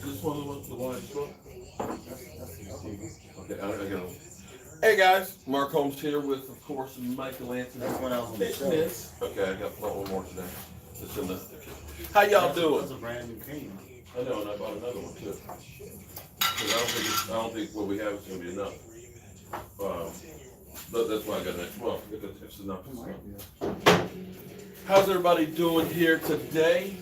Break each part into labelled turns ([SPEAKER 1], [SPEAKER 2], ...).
[SPEAKER 1] This one, the one I spoke? Okay, I got it. Hey guys, Mark Holmes here with, of course, Michael Anthony.
[SPEAKER 2] That's when I was on the show.
[SPEAKER 1] Okay, I got one more today. It's in the. How y'all doing?
[SPEAKER 2] That's a brand new can.
[SPEAKER 1] I know, and I bought another one too. Because I don't think what we have is going to be enough. But that's why I got next. Well, if it's enough, it's enough. How's everybody doing here today?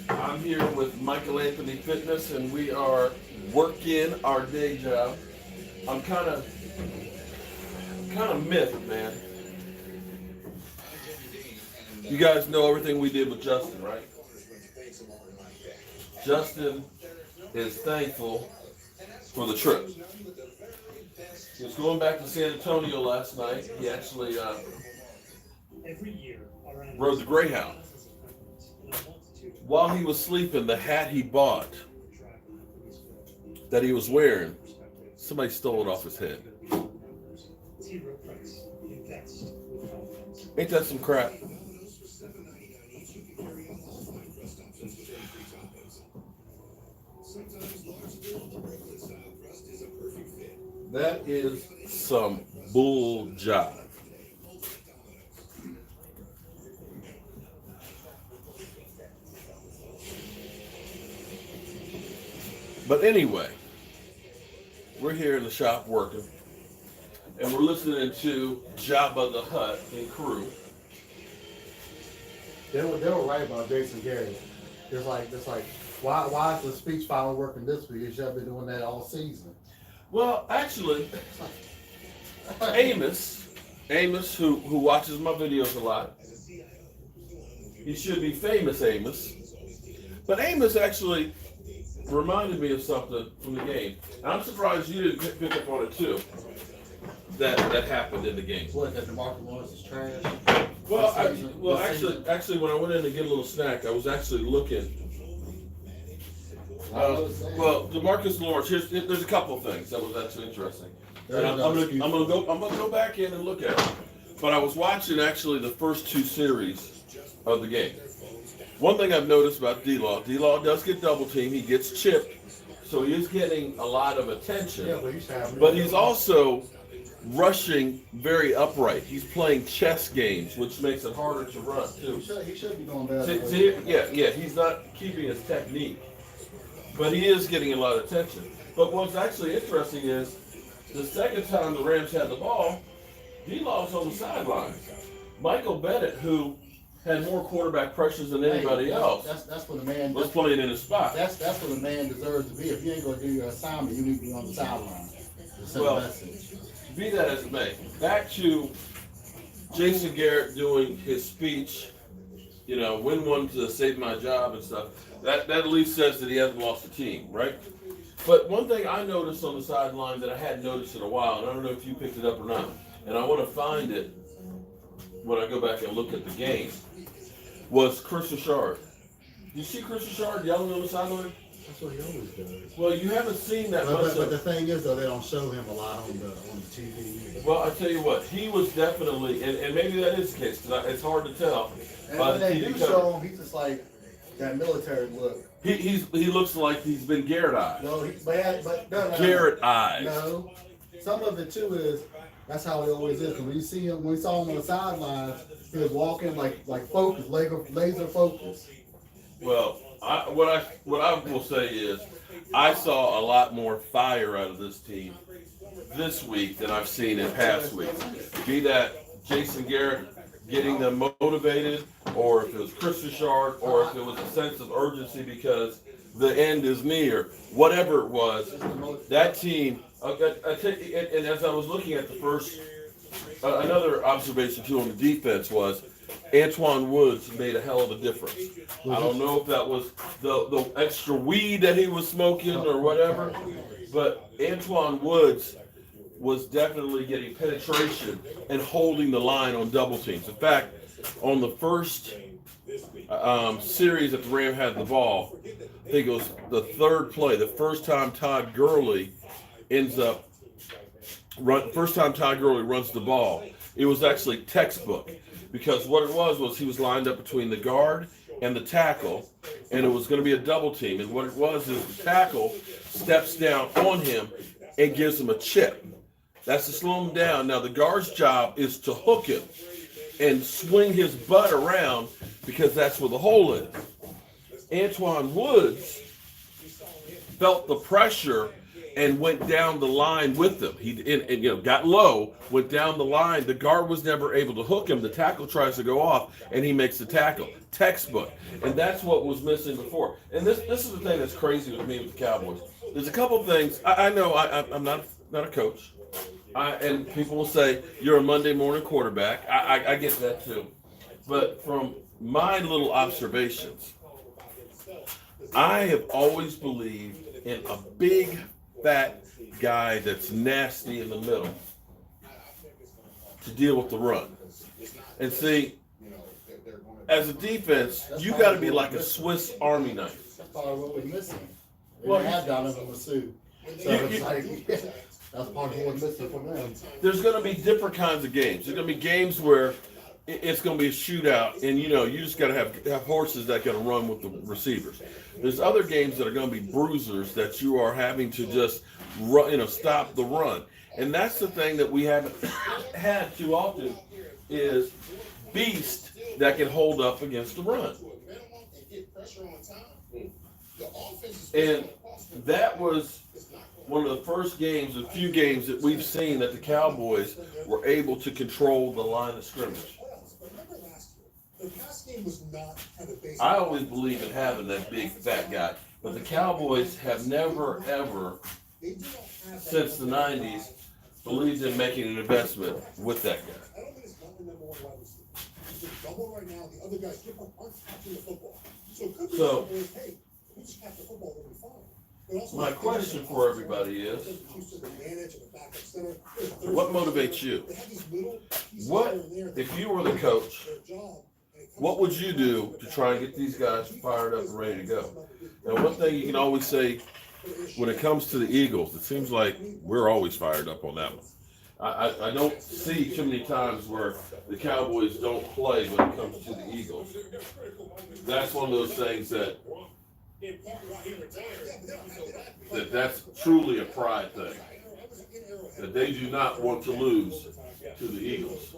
[SPEAKER 1] I'm here with Michael Anthony Fitness, and we are working our day job. I'm kind of miffed, man. You guys know everything we did with Justin, right? Justin is thankful for the trip. He was going back to San Antonio last night. He actually rode the Greyhound. While he was sleeping, the hat he bought that he was wearing, somebody stole it off his head. Ain't that some crap? That is some bull jive. But anyway, we're here in the shop working, and we're listening to Jabba the Hutt and crew.
[SPEAKER 2] They were right about Jason Garrett. It's like why is the speech finally working this week? You should have been doing that all season.
[SPEAKER 1] Well, actually, Amos, who watches my videos a lot, he should be famous Amos, but Amos actually reminded me of something from the game. And I'm surprised you didn't pick up on it too. That happened in the game.
[SPEAKER 2] What, that DeMarcus Lawrence is trash?
[SPEAKER 1] Actually, when I went in to get a little snack, I was actually looking. Well, DeMarcus Lawrence. There's a couple of things that was actually interesting. And I'm gonna go back in and look at it. But I was watching actually the first two series of the game. One thing I've noticed about D-Law does get double teamed. He gets chipped, so he is getting a lot of attention.
[SPEAKER 2] Yeah,
[SPEAKER 1] but he's also rushing very upright. He's playing chess games, which makes it harder to run too.
[SPEAKER 2] He should be doing better.
[SPEAKER 1] Yeah. He's not keeping his technique, but he is getting a lot of attention. But what's actually interesting is the second time the Rams had the ball, D-Law's on the sideline. Michael Bennett, who had more quarterback pressures than anybody else.
[SPEAKER 2] That's what the man
[SPEAKER 1] was playing in his spot.
[SPEAKER 2] That's what a man deserves to be. If you ain't gonna do your assignment, you need to be on the sideline. Message.
[SPEAKER 1] Be that as it may, back to Jason Garrett doing his speech. You know, win one to save my job and stuff. That at least says that he hasn't lost a team, right? But one thing I noticed on the sideline that I hadn't noticed in a while, and I don't know if you picked it up or not, and I want to find it when I go back and look at the game, was Chris Richard. You see Chris Richard yelling on the sideline?
[SPEAKER 2] That's what he always does.
[SPEAKER 1] Well, you haven't seen that much.
[SPEAKER 2] But the thing is, though, they don't show him a lot on the TV.
[SPEAKER 1] Well, I tell you what, he was definitely, and maybe that is the case, because it's hard to tell.
[SPEAKER 2] And when they do show him, he's just like that military look.
[SPEAKER 1] He looks like he's been Garrett-eyed.
[SPEAKER 2] No, no.
[SPEAKER 1] Garrett-eyed.
[SPEAKER 2] No, some of it too is that's how he always is. Because when you see him, when we saw him on the sidelines, he was walking like focused, laser focused.
[SPEAKER 1] Well, what I will say is, I saw a lot more fire out of this team this week than I've seen in past weeks. Be that Jason Garrett getting them motivated, or if it was Chris Richard, or if it was a sense of urgency because the end is near. Whatever it was, that team. And as I was looking at the first, another observation too on the defense was Antoine Woods made a hell of a difference. I don't know if that was the extra weed that he was smoking or whatever, but Antoine Woods was definitely getting penetration and holding the line on double teams. In fact, on the first series that the Ram had the ball, I think it was the third play, the first time Todd Gurley runs the ball, it was actually textbook. Because what it was he was lined up between the guard and the tackle, and it was going to be a double team. And what it was is the tackle steps down on him and gives him a chip. That's to slow him down. Now the guard's job is to hook him and swing his butt around because that's where the hole is. Antoine Woods felt the pressure and went down the line with them. He got low, went down the line. The guard was never able to hook him. The tackle tries to go off, and he makes the tackle. Textbook. And that's what was missing before. And this is the thing that's crazy with me with the Cowboys. There's a couple of things. I know I'm not a coach. And people will say, you're a Monday morning quarterback. I get that too. But from my little observations, I have always believed in a big, fat guy that's nasty in the middle to deal with the run. And see, as a defense, you got to be like a Swiss Army knife.
[SPEAKER 2] That's part of what we're missing. We have Donovan Masu. So it's like, that's part of what's missing from them.
[SPEAKER 1] There's going to be different kinds of games. There's going to be games where it's going to be a shootout, and you just got to have horses that can run with the receivers. There's other games that are going to be bruisers that you are having to just run, stop the run. And that's the thing that we haven't had too often is beast that can hold up against the run. And that was one of the first games, a few games that we've seen that the Cowboys were able to control the line of scrimmage. I always believe in having that big fat guy, but the Cowboys have never, ever, since the 90s, believed in making an investment with that guy. So, my question for everybody is, what motivates you? What, if you were the coach, what would you do to try and get these guys fired up and ready to go? Now, one thing you can always say when it comes to the Eagles, it seems like we're always fired up on that one. I don't see too many times where the Cowboys don't play when it comes to the Eagles. That's one of those things that's truly a pride thing. That they do not want to lose to the Eagles.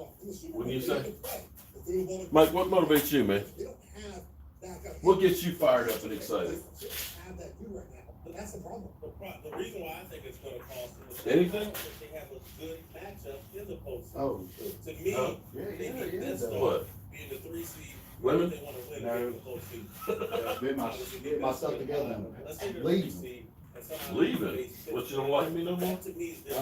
[SPEAKER 1] Wouldn't you say? Mike, what motivates you, man? What gets you fired up and excited?
[SPEAKER 3] That's the problem. The reason why I think it's going to cost them
[SPEAKER 1] Anything?
[SPEAKER 3] they have a good matchup in the postseason.
[SPEAKER 2] Oh,
[SPEAKER 3] to me, they get this
[SPEAKER 1] What?
[SPEAKER 3] being the 3 seed.
[SPEAKER 1] Women?
[SPEAKER 3] They want to win the postseason.
[SPEAKER 2] get myself together and leave.
[SPEAKER 1] Leaving? What, you don't like me no more?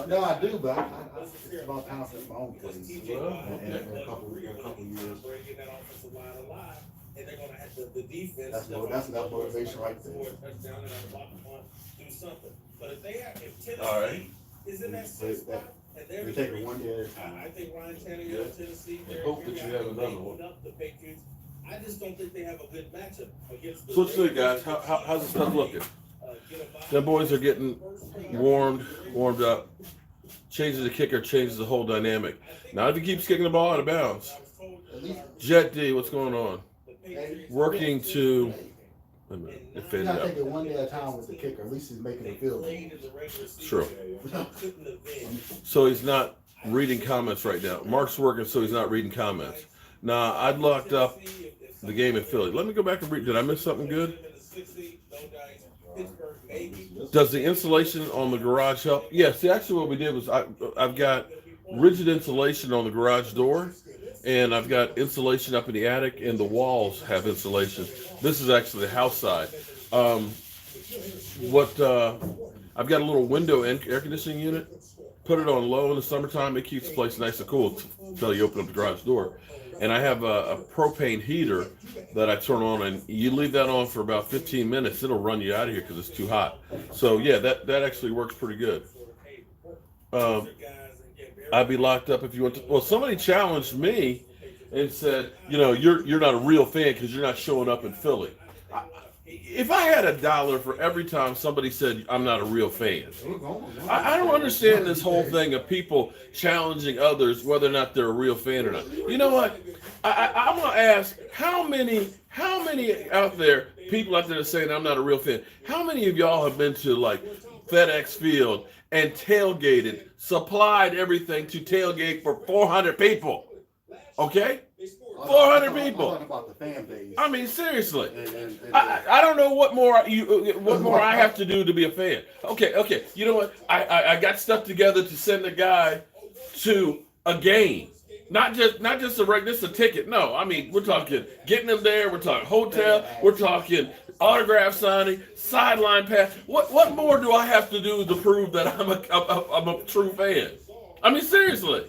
[SPEAKER 2] No, I do, but it's about time for my own place.
[SPEAKER 1] Well,
[SPEAKER 2] And
[SPEAKER 1] okay.
[SPEAKER 2] a couple years.
[SPEAKER 3] Breaking that offensive line alive, and they're going to have the defense.
[SPEAKER 2] That's enough motivation right there.
[SPEAKER 3] Score a touchdown and a block punt, do something. But if Tennessee
[SPEAKER 1] All right.
[SPEAKER 3] is in that sixth spot, and they're
[SPEAKER 2] We take it one day at a time.
[SPEAKER 3] I think Ryan Tannehill, Tennessee.
[SPEAKER 1] I hope that you have another one.
[SPEAKER 3] The Patriots. I just don't think they have a good matchup against the.
[SPEAKER 1] So what's good, guys? How's the stuff looking? The boys are getting warmed up. Changes the kicker, changes the whole dynamic. Now if he keeps kicking the ball out of bounds. Jet D, what's going on? Working to. Wait a minute, it
[SPEAKER 2] You
[SPEAKER 1] faded
[SPEAKER 2] gotta
[SPEAKER 1] out.
[SPEAKER 2] take it one day at a time with the kicker. At least he's making the field goal.
[SPEAKER 1] True. So he's not reading comments right now. Mark's working, so he's not reading comments. Nah, I'd locked up the game in Philly. Let me go back and read. Did I miss something good? Does the insulation on the garage help? Yes. See, actually, what we did was I've got rigid insulation on the garage door, and I've got insulation up in the attic, and the walls have insulation. This is actually the house side. I've got a little window air conditioning unit. Put it on low in the summertime. It keeps the place nice and cool until you open up the garage door. And I have a propane heater that I turn on, and you leave that on for about 15 minutes, it'll run you out of here because it's too hot. So yeah, that actually works pretty good. I'd be locked up if you went to. Well, somebody challenged me and said, you're not a real fan because you're not showing up in Philly. If I had $1 for every time somebody said I'm not a real fan, I don't understand this whole thing of people challenging others whether or not they're a real fan or not. You know what? I'm gonna ask how many out there people out there saying I'm not a real fan. How many of y'all have been to like FedEx Field and tailgated, supplied everything to tailgate for 400 people? Okay? 400 people.
[SPEAKER 2] I'm talking about the fan base.
[SPEAKER 1] I mean, seriously.
[SPEAKER 2] And
[SPEAKER 1] I don't know what more I have to do to be a fan. Okay. You know what? I got stuff together to send a guy to a game. Not just a ticket. No, I mean, we're talking getting them there. We're talking hotel. We're talking autograph signing, sideline pass. What more do I have to do to prove that I'm a true fan? I mean, seriously,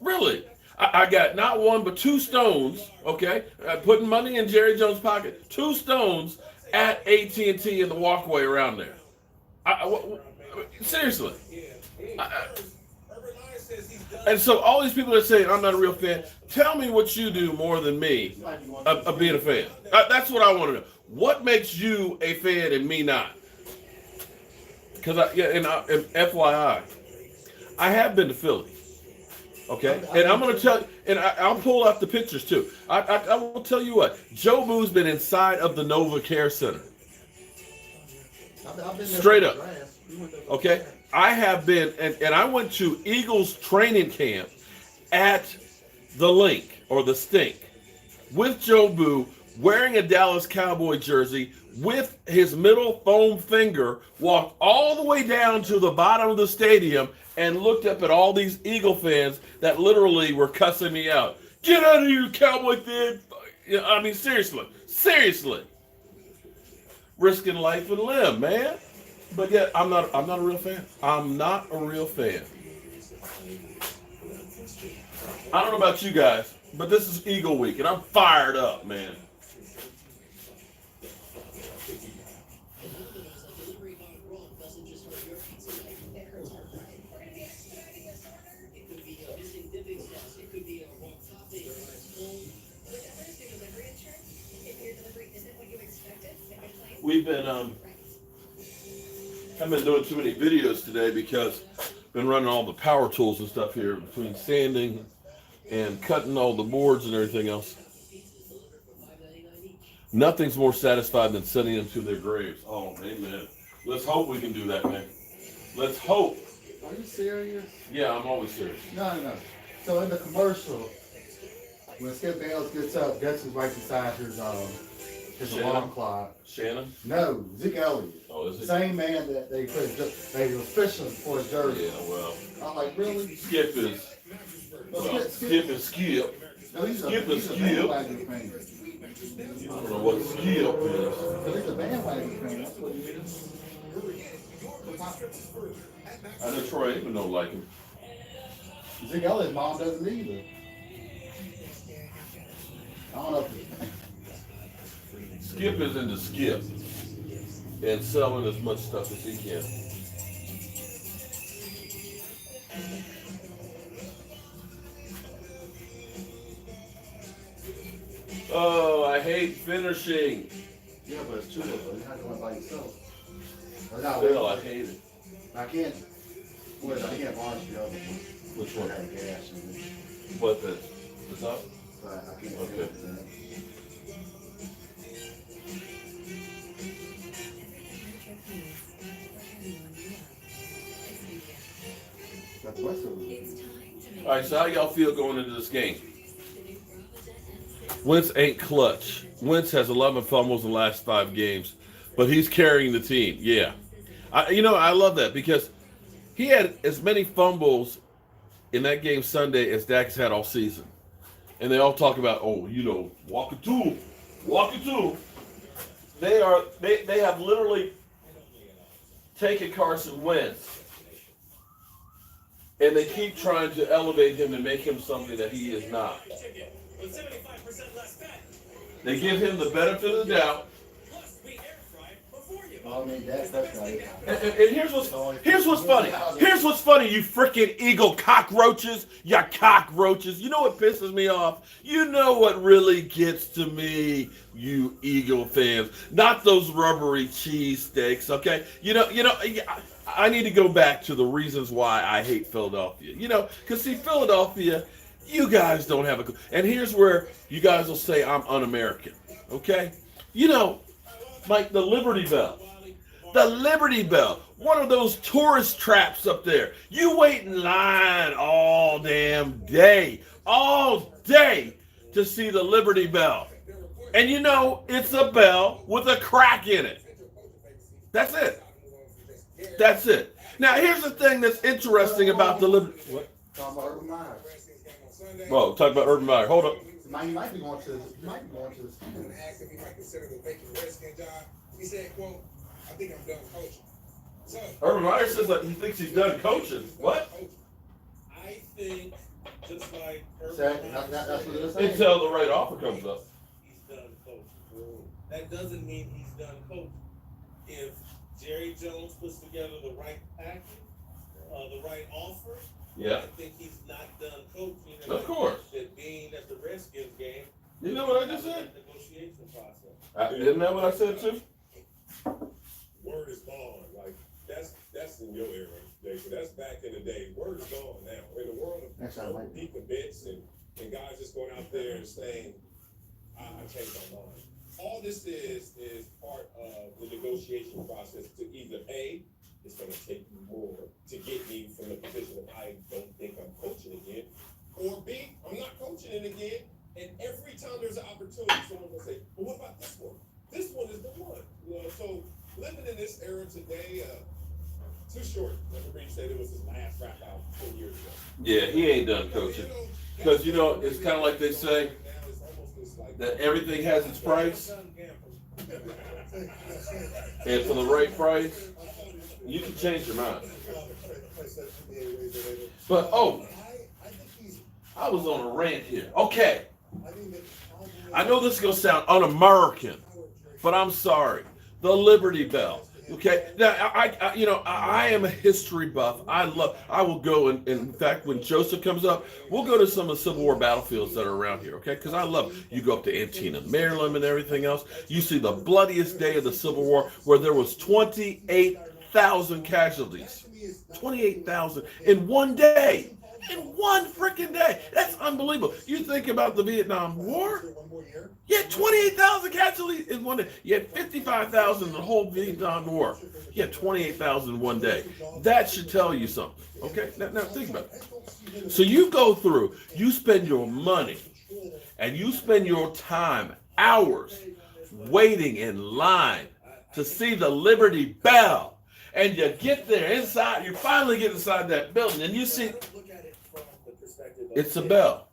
[SPEAKER 1] really. I got not one but 2 stones. Okay, putting money in Jerry Jones' pocket. 2 stones at AT&T in the walkway around there. Seriously. And so all these people are saying I'm not a real fan. Tell me what you do more than me of being a fan. That's what I want to know. What makes you a fan and me not? Because and FYI, I have been to Philly. Okay, and I'm going to tell, and I'll pull out the pictures too. I will tell you what, Jobu's been inside of the Nova Care Center.
[SPEAKER 2] I've been there
[SPEAKER 1] Straight up.
[SPEAKER 2] Okay.
[SPEAKER 1] I have been, and I went to Eagles training camp at the Link, or the Stink, with Jobu wearing a Dallas Cowboy jersey with his middle foam finger, walked all the way down to the bottom of the stadium and looked up at all these Eagle fans that literally were cussing me out. Get out of here, Cowboy fan! I mean, seriously. Risking life and limb, man. But yet, I'm not a real fan. I'm not a real fan. I don't know about you guys, but this is Eagle Week, and I'm fired up, man. We've been I've been doing too many videos today because I've been running all the power tools and stuff here between sanding and cutting all the boards and everything else. Nothing's more satisfying than sending them to their graves. Oh, amen. Let's hope we can do that, man. Let's hope.
[SPEAKER 2] Are you serious?
[SPEAKER 1] Yeah, I'm always serious.
[SPEAKER 2] No. So in the commercial, when Skip Bayless gets up, guess who's right beside his alarm clock?
[SPEAKER 1] Shannon?
[SPEAKER 2] No, Zeke Elliott.
[SPEAKER 1] Oh, is it?
[SPEAKER 2] Same man that they were fishing for his jersey.
[SPEAKER 1] Yeah, well.
[SPEAKER 2] I'm like, really?
[SPEAKER 1] Skip is. Well, Skip is Skip.
[SPEAKER 2] No, he's
[SPEAKER 1] Skip
[SPEAKER 2] a
[SPEAKER 1] is Skip.
[SPEAKER 2] bandwagon fan.
[SPEAKER 1] I don't know what Skip is.
[SPEAKER 2] So he's a bandwagon fan. That's what he is.
[SPEAKER 1] I know Troy Aikman don't like him.
[SPEAKER 2] Zeke Elliott's mom doesn't either. I don't know if
[SPEAKER 1] Skip is into Skip and selling as much stuff as he can. Oh, I hate finishing.
[SPEAKER 2] yeah, but it's true. You're not going by yourself.
[SPEAKER 1] Still, I hate it.
[SPEAKER 2] I can't. Wait, I can't varnish the other one.
[SPEAKER 1] Which one?
[SPEAKER 2] I got gas in it.
[SPEAKER 1] What, the top?
[SPEAKER 2] But I can't
[SPEAKER 1] Okay.
[SPEAKER 2] do that. That's what's over there.
[SPEAKER 1] All right, so how y'all feel going into this game? Wentz ain't clutch. Wentz has 11 fumbles in the last 5 games, but he's carrying the team. Yeah. I love that because he had as many fumbles in that game Sunday as Dak has had all season. And they all talk about, walk it to him. They have literally taken Carson Wentz and they keep trying to elevate him and make him something that he is not. They give him the benefit of the doubt.
[SPEAKER 2] I mean, that's right.
[SPEAKER 1] And here's what's funny. Here's what's funny, you freaking Eagle cockroaches. You cockroaches. You know what pisses me off? You know what really gets to me, you Eagle fans? Not those rubbery cheesesteaks, okay? I need to go back to the reasons why I hate Philadelphia. Because see, Philadelphia, you guys don't have a... And here's where you guys will say I'm un-American, okay? You know, Mike, the Liberty Bell. The Liberty Bell. One of those tourist traps up there. You wait in line all damn day. All day to see the Liberty Bell. And you know, it's a bell with a crack in it. That's it. That's it. Now, here's the thing that's interesting about the Liberty. What?
[SPEAKER 2] Talking about Urban Meyer.
[SPEAKER 1] Well, talk about Urban Meyer. Hold up.
[SPEAKER 2] He might be going to. He might be going to.
[SPEAKER 3] And asked if he might consider the vacant Redskin job. He said, "Quote, I think I'm done coaching." So
[SPEAKER 1] Urban Meyer says that he thinks he's done coaching. What?
[SPEAKER 3] I think just like
[SPEAKER 2] That's what it is saying.
[SPEAKER 1] Until the right offer comes up.
[SPEAKER 3] he's done coaching. That doesn't mean he's done coaching. If Jerry Jones puts together the right package, the right offer,
[SPEAKER 1] Yeah.
[SPEAKER 3] I think he's not done coaching. And
[SPEAKER 1] Of course.
[SPEAKER 3] That being at the Redskins game,
[SPEAKER 1] You know what I just said?
[SPEAKER 3] negotiation process.
[SPEAKER 1] Isn't that what I said too?
[SPEAKER 4] Word is gone. Like that's in your era, Jason. That's back in the day. Word is gone now. In the world
[SPEAKER 2] That's how I like
[SPEAKER 4] of deep bits and guys just going out there and saying, I changed my mind. All this is part of the negotiation process to either A, it's gonna take you more to get me from the position of I don't think I'm coaching again, or B, I'm not coaching it again. And every time there's an opportunity, someone will say, well, what about this one? This one is the one. You know, so living in this era today, too short. Like Reed said, it was his last rap out 10 years ago.
[SPEAKER 1] Yeah, he ain't done coaching. Because, you know, it's kind of like they say that everything has its price. And for the right price, you can change your mind. But, I was on a rant here. Okay. I know this is going to sound un-American, but I'm sorry. The Liberty Bell. Okay. Now, I am a history buff. I will go and in fact, when Joseph comes up, we'll go to some of the Civil War battlefields that are around here. Okay. Because I love, you go up to Antietam, Maryland and everything else. You see the bloodiest day of the Civil War where there was 28,000 casualties. 28,000 in one day. In one freaking day. That's unbelievable. You think about the Vietnam War? You had 28,000 casualties in one day. You had 55,000 in the whole Vietnam War. You had 28,000 in one day. That should tell you something. Okay? Now think about it. So you go through, you spend your money, and you spend your time, hours, waiting in line to see the Liberty Bell. And you get there inside, you finally get inside that building, and you see it's a bell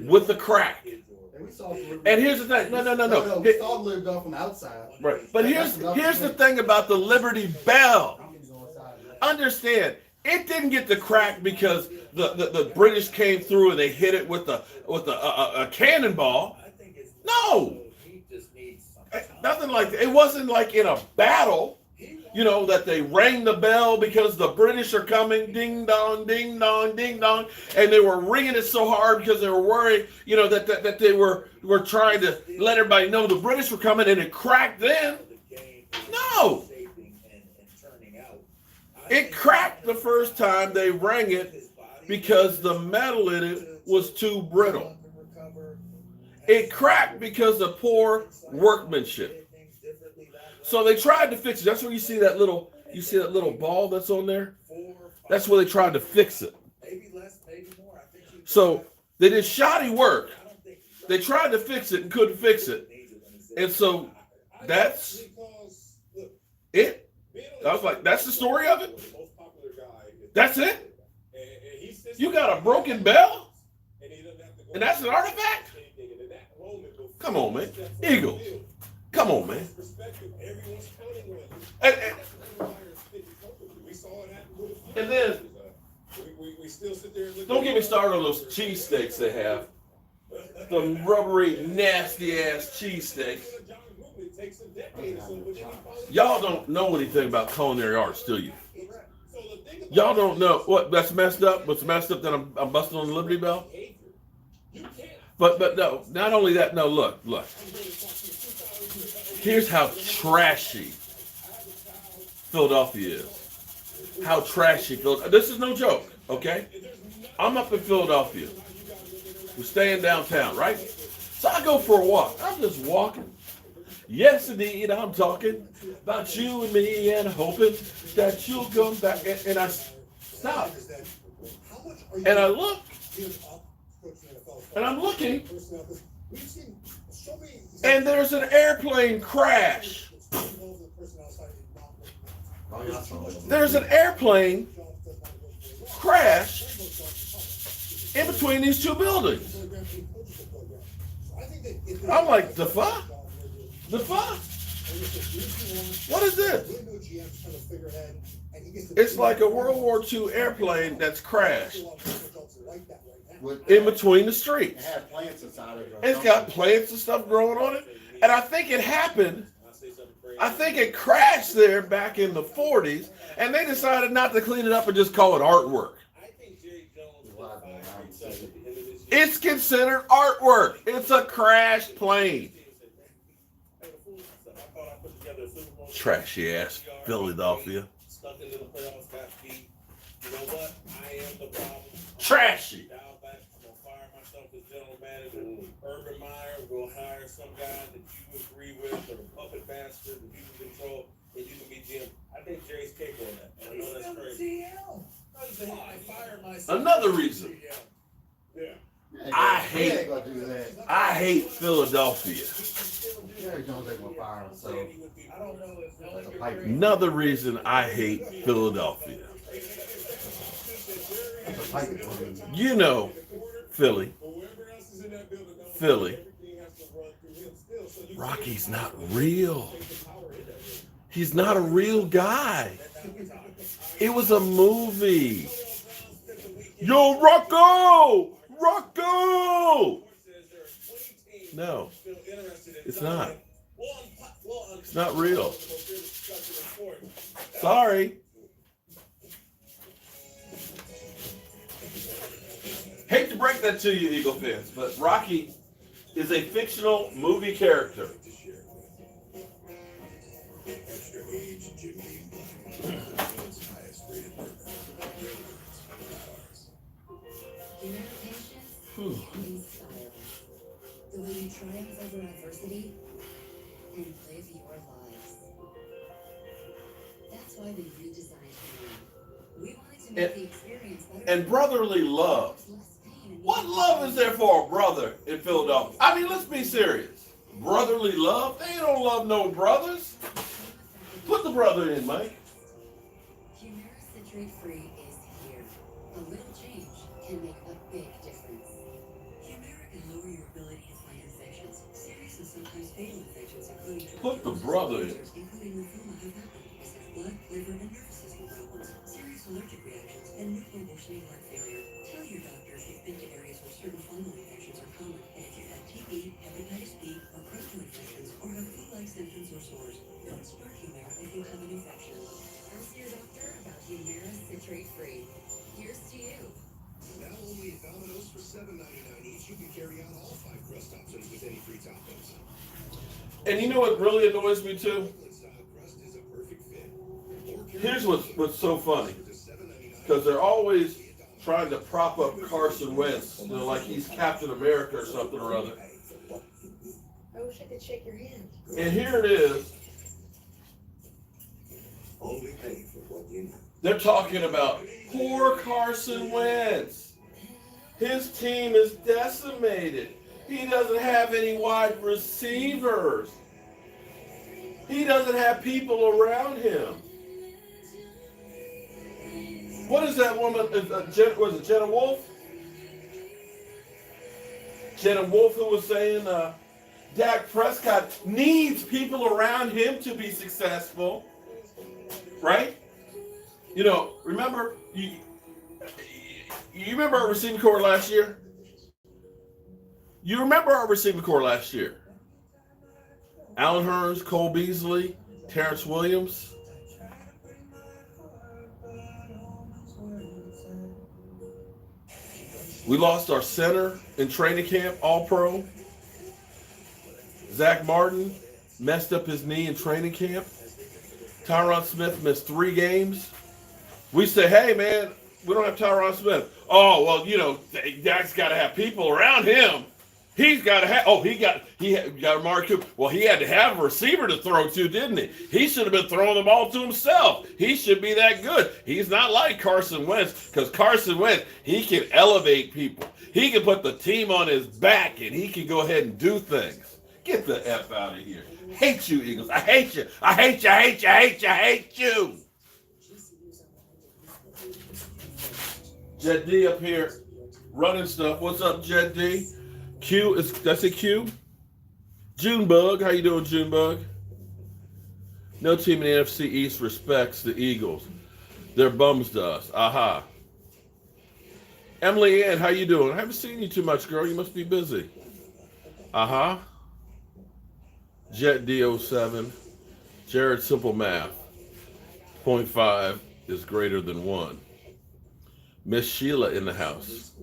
[SPEAKER 1] with the crack. And here's the thing. No.
[SPEAKER 2] We saw the Liberty Bell from the outside.
[SPEAKER 1] Right. But here's the thing about the Liberty Bell. Understand, it didn't get the crack because the British came through and they hit it with a cannonball. No. Nothing like that. It wasn't like in a battle. You know, that they rang the bell because the British are coming, ding dong, ding dong, ding dong, and they were ringing it so hard because they were worried, you know, that they were trying to let everybody know the British were coming, and it cracked then. No, it cracked the first time they rang it because the metal in it was too brittle. It cracked because of poor workmanship. So they tried to fix it. That's where you see that little ball that's on there. That's where they tried to fix it. So they did shoddy work. They tried to fix it and couldn't fix it. And so that's it. I was like, that's the story of it? That's it? You got a broken bell? And that's an artifact? Come on, man. Eagle. Come on, man. And then, don't get me started on those cheesesteaks they have. The rubbery, nasty-ass cheesesteaks. Y'all don't know anything about culinary arts, do you? Y'all don't know what that's messed up. What's messed up that I'm busting on the Liberty Bell? But no, not only that. No, look. Here's how trashy Philadelphia is. How trashy Philadelphia. This is no joke, okay? I'm up in Philadelphia. We're staying downtown, right? So I go for a walk. I'm just walking. Yes, indeed, I'm talking about you and me and hoping that you'll come back. And I stop. And I look. And I'm looking. And there's an airplane crash. There's an airplane crash in between these two buildings. I'm like, the fuck? The fuck? What is this? It's like a World War II airplane that's crashed in between the streets. It's got plants and stuff growing on it. And I think it happened. I think it crashed there back in the 40s, and they decided not to clean it up and just call it artwork. It's considered artwork. It's a crashed plane. Trashy ass Philadelphia.
[SPEAKER 3] Stuck into the playoffs, got beat. You know what? I am the problem.
[SPEAKER 1] Trashy.
[SPEAKER 3] Dial back. I'm gonna fire myself as general manager. Urban Meyer will hire some guy that you agree with, or a puppet master that you can control, and you can be GM. I think Jerry's capable of that. And I know that's crazy. I fired myself.
[SPEAKER 1] Another reason.
[SPEAKER 3] Yeah.
[SPEAKER 1] I hate Philadelphia. Another reason I hate Philadelphia. You know, Philly. Rocky's not real. He's not a real guy. It was a movie. Yo, Rocco! Rocco! No, it's not. It's not real. Sorry. Hate to break that to you, Eagle fans, but Rocky is a fictional movie character.
[SPEAKER 5] The way you triumph over adversity and live your lives. That's why we redesigned Home. We wanted to make the experience better.
[SPEAKER 1] And brotherly love. What love is there for a brother in Philadelphia? I mean, let's be serious. Brotherly love? They don't love no brothers. Put the brother in, Mike.
[SPEAKER 5] Humira citrate free is here. A little change can make a big difference. Humira can lower your ability to fight infections, serious and sometimes fatal infections, including
[SPEAKER 1] Put the brother in.
[SPEAKER 5] including lymphoma, hepatitis, blood, liver, and nervous system problems, serious allergic reactions, and nuclear worsening heart failure. Tell your doctor if you've been to areas where certain fungal infections are common, and if you've had TB, hepatitis B, or proto infections, or have flu-like symptoms or sores. Don't start Humira if you have an infection. Ask your doctor about Humira citrate free. Here's to you.
[SPEAKER 6] Now only at Domino's for $7.99 each. You can carry out all 5 crust options with any free toppings.
[SPEAKER 1] And you know what really annoys me too?
[SPEAKER 6] Style crust is a perfect fit.
[SPEAKER 1] Here's what's so funny. Because they're always trying to prop up Carson Wentz, you know, like he's Captain America or something or other.
[SPEAKER 7] I wish I could shake your hand.
[SPEAKER 1] And here it is.
[SPEAKER 6] Only pay for what you need.
[SPEAKER 1] They're talking about poor Carson Wentz. His team is decimated. He doesn't have any wide receivers. He doesn't have people around him. What is that woman? Was it Jenna Wolf? Jenna Wolf who was saying Dak Prescott needs people around him to be successful. Right? You know, remember, you remember our receiving core last year? You remember our receiving core last year? Allen Hurns, Cole Beasley, Terrence Williams. We lost our center in training camp, All-Pro. Zach Martin messed up his knee in training camp. Tyron Smith missed 3 games. We say, hey, man, we don't have Tyron Smith. Oh, well, you know, Dak's got to have people around him. He's got to have. He got Amari Cooper. Well, he had to have a receiver to throw to, didn't he? He should have been throwing the ball to himself. He should be that good. He's not like Carson Wentz, because Carson Wentz, he can elevate people. He can put the team on his back, and he can go ahead and do things. Get the F out of here. Hate you, Eagles. I hate you. I hate you. I hate you. I hate you. I hate you. Jet D up here running stuff. What's up, Jet D? Q, that's a Q? Junebug, how you doing, Junebug? No team in the NFC East respects the Eagles. They're bums to us. Aha. Emily Ann, how you doing? I haven't seen you too much, girl. You must be busy. Aha. Jet D07. Jared, simple math. 0.5 is greater than 1. Miss Sheila in the house.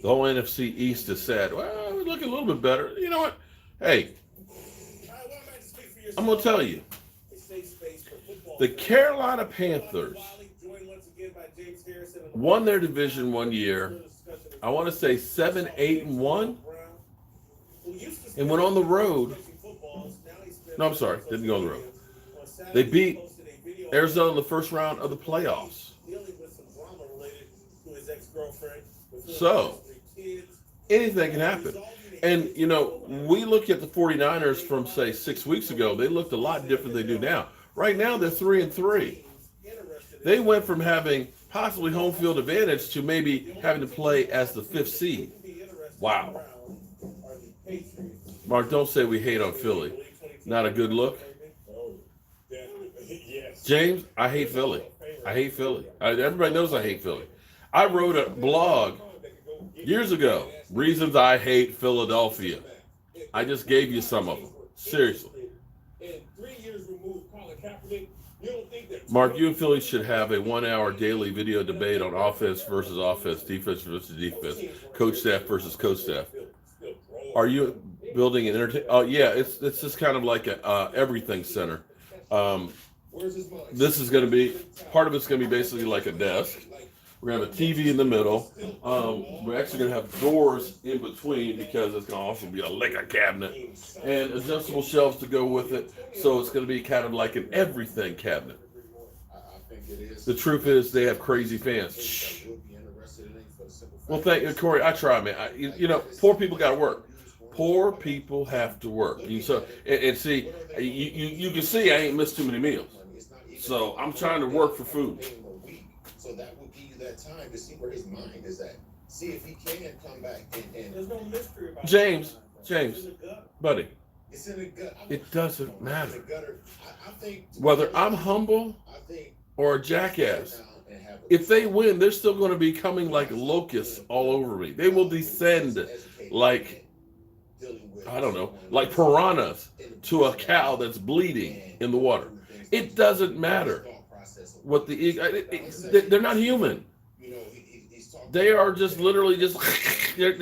[SPEAKER 1] The whole NFC East is sad. Well, we're looking a little bit better. You know what? Hey, I'm going to tell you. The Carolina Panthers won their division one year. I want to say 7-8-1. And went on the road. No, I'm sorry. Didn't go on the road. They beat Arizona in the first round of the playoffs. So, anything can happen. And, you know, we look at the 49ers from, say, 6 weeks ago. They looked a lot different than they do now. Right now, they're 3-3. They went from having possibly home field advantage to maybe having to play as the 5th seed. Wow. Mark, don't say we hate on Philly. Not a good look. James, I hate Philly. I hate Philly. Everybody knows I hate Philly. I wrote a blog years ago, reasons I hate Philadelphia. I just gave you some of them. Seriously. Mark, you and Philly should have a 1-hour daily video debate on offense versus offense, defense versus defense, coach staff versus coach staff. Are you building an entertainment? Oh, yeah, it's just kind of like a everything center. This is going to be, part of it's going to be basically like a desk. We're going to have a TV in the middle. We're actually going to have doors in between because it's going to also be a liquor cabinet and adjustable shelves to go with it. So it's going to be kind of like an everything cabinet. The truth is they have crazy fans. Shh. Well, thank you, Corey. I try, man. You know, poor people got to work. Poor people have to work. And see, you can see I ain't missed too many meals. So I'm trying to work for food.
[SPEAKER 6] So that will give you that time to see where his mind is at. See if he can come back and
[SPEAKER 3] There's no mystery about
[SPEAKER 1] James,
[SPEAKER 3] it.
[SPEAKER 1] buddy,
[SPEAKER 6] it's in the gut.
[SPEAKER 1] it doesn't matter.
[SPEAKER 6] I think
[SPEAKER 1] Whether I'm humble
[SPEAKER 6] I think
[SPEAKER 1] or a jackass, if they win, they're still going to be coming like locusts all over me. They will descend like, I don't know, like piranhas to a cow that's bleeding in the water. It doesn't matter what they're not human. They are just literally just they're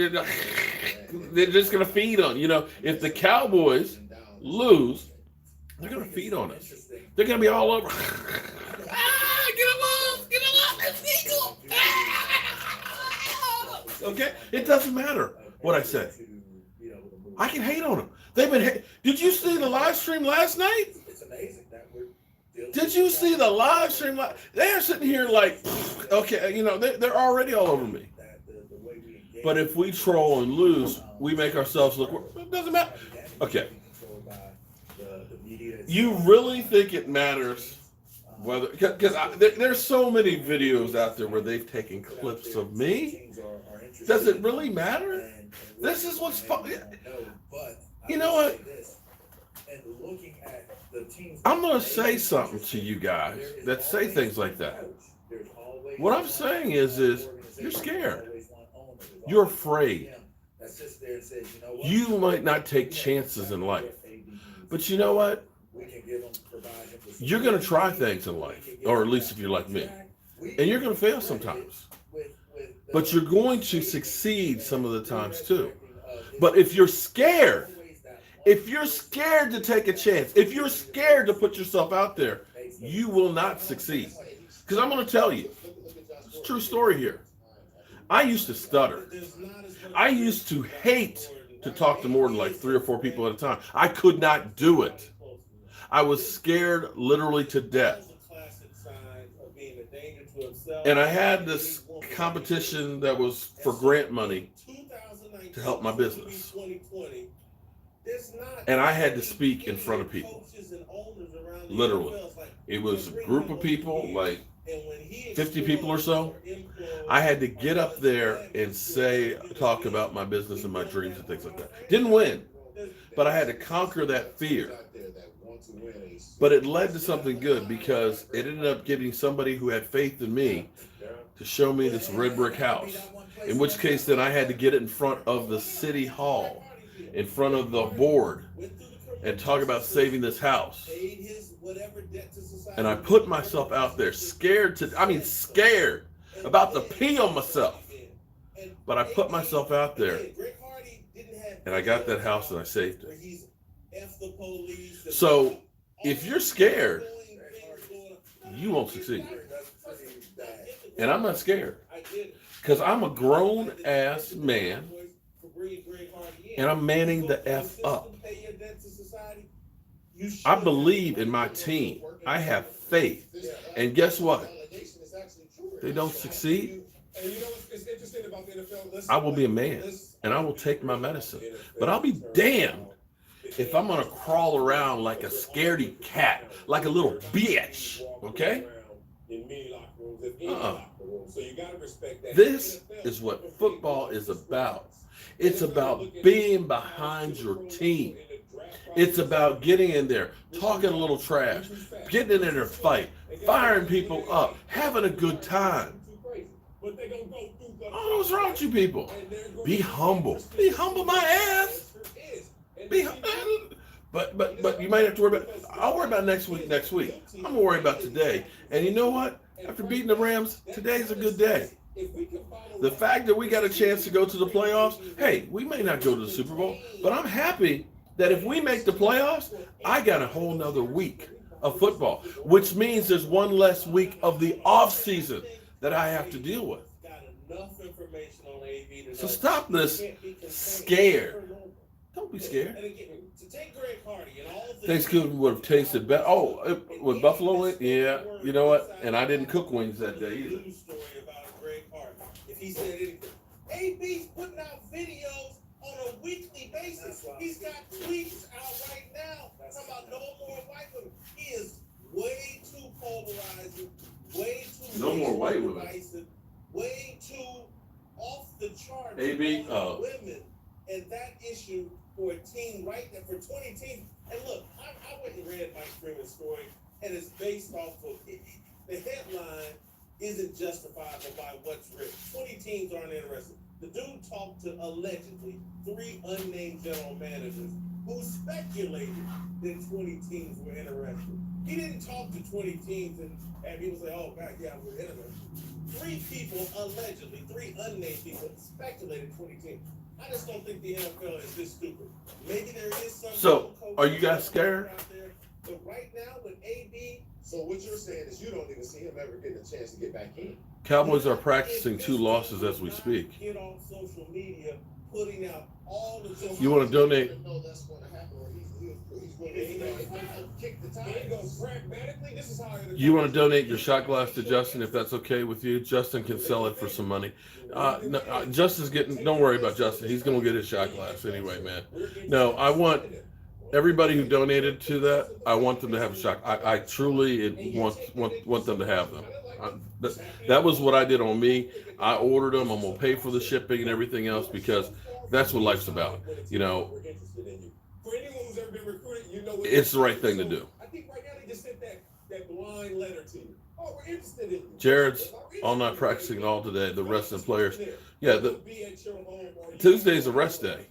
[SPEAKER 1] just going to feed on. You know, if the Cowboys lose, they're going to feed on us. They're going to be all over. Get him off! Get him off! It's Eagle! Okay, it doesn't matter what I say. I can hate on them. They've been. Did you see the live stream last night?
[SPEAKER 3] It's amazing that we're.
[SPEAKER 1] Did you see the live stream? They're sitting here like, okay, you know, they're already all over me. But if we troll and lose, we make ourselves look. It doesn't matter. Okay. You really think it matters whether? Because there's so many videos out there where they've taken clips of me. Does it really matter? This is what's fun. You know what? I'm going to say something to you guys that say things like that. What I'm saying is you're scared. You're afraid. You might not take chances in life. But you know what? You're going to try things in life, or at least if you're like me. And you're going to fail sometimes. But you're going to succeed some of the times too. But if you're scared to take a chance, if you're scared to put yourself out there, you will not succeed. Because I'm going to tell you, it's a true story here. I used to stutter.
[SPEAKER 3] There's not as much
[SPEAKER 1] I used to hate to talk to more than like 3 or 4 people at a time. I could not do it. I was scared literally to death. And I had this competition that was for grant money to help my business. And I had to speak in front of people. Literally. It was a group of people, like 50 people or so. I had to get up there and talk about my business and my dreams and things like that. Didn't win, but I had to conquer that fear. But it led to something good because it ended up getting somebody who had faith in me to show me this red brick house. In which case, then I had to get it in front of the city hall, in front of the board, and talk about saving this house. And I put myself out there, scared about to pee on myself. But I put myself out there, and I got that house and I saved it. So if you're scared, you won't succeed. And I'm not scared because I'm a grown ass man and I'm manning the F up. I believe in my team. I have faith. And guess what? They don't succeed. I will be a man and I will take my medicine. But I'll be damned if I'm gonna crawl around like a scaredy cat, like a little bitch, okay? This is what football is about. It's about being behind your team. It's about getting in there, talking a little trash, getting in there to fight, firing people up, having a good time. Oh, what's wrong with you people? Be humble. Be humble, my ass. But you might have to worry about. I'll worry about next week. I'm gonna worry about today. And you know what? After beating the Rams, today's a good day. The fact that we got a chance to go to the playoffs, hey, we may not go to the Super Bowl, but I'm happy that if we make the playoffs, I got a whole nother week of football, which means there's one less week of the off season that I have to deal with. So stop this scared. Don't be scared. Thanksgiving would have tasted better. Oh, with buffalo wings? Yeah, you know what? And I didn't cook wings that day either.
[SPEAKER 3] If he said anything, AB's putting out videos on a weekly basis. He's got tweets out right now talking about no more white women. He is way too polarizing, way too
[SPEAKER 1] no more white women,
[SPEAKER 3] way too off the chart.
[SPEAKER 1] AB,
[SPEAKER 3] women, and that issue for a team right there for 20 teams. And look, I went and read Mike Freeman's story, and it's based off of the headline isn't justifiable by what's written. 20 teams aren't interested. The dude talked to allegedly 3 unnamed general managers who speculated that 20 teams were interested. He didn't talk to 20 teams and people say, oh, God, yeah, we're interested. 3 people allegedly, 3 unnamed people speculated 20 teams. I just don't think the NFL is this stupid. Maybe there is some.
[SPEAKER 1] So, are you guys scared?
[SPEAKER 3] Out there, but right now with AB.
[SPEAKER 4] So what you're saying is you don't even see him ever getting a chance to get back in.
[SPEAKER 1] Cowboys are practicing 2 losses as we speak.
[SPEAKER 3] Get on social media, putting out all the.
[SPEAKER 1] You want to donate? You want to donate your shot glass to Justin if that's okay with you? Justin can sell it for some money. Justin's getting. Don't worry about Justin. He's going to get his shot glass anyway, man. No, I want everybody who donated to that. I want them to have a shot. I truly want them to have them. That was what I did on me. I ordered them. I'm going to pay for the shipping and everything else because that's what life's about. You know, it's the right thing to do.
[SPEAKER 4] I think right now they just sent that blind letter to you. Oh, we're interested in you.
[SPEAKER 1] Jared's all night practicing all today. The rest of the players. Yeah, Tuesday's a rest day.